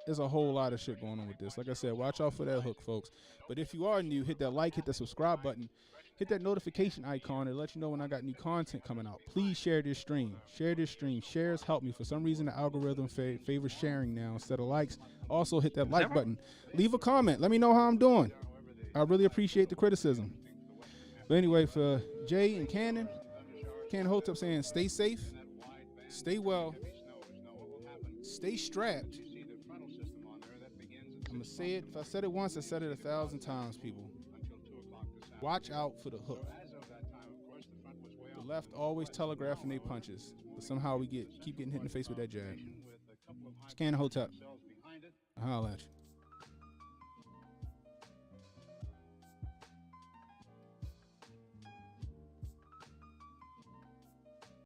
There's a whole lot of shit going on with this. Like I said, watch out for that hook, folks. But if you are new, hit that like, hit that subscribe button, hit that notification icon to let you know when I got new content coming out. Please share this stream. Shares help me. For some reason, the algorithm favors sharing now instead of likes. Also, hit that like button. Leave a comment. Let me know how I'm doing. I really appreciate the criticism. But anyway, for Jay and Cannon Hotep saying, stay safe, stay well, stay strapped. I'm going to say it. If I said it once, I said it 1,000 times, people. Watch out for the hook. The left always telegraphing their punches, but somehow we keep getting hit in the face with that jab. It's Cannon Hotep. I'll holler at you.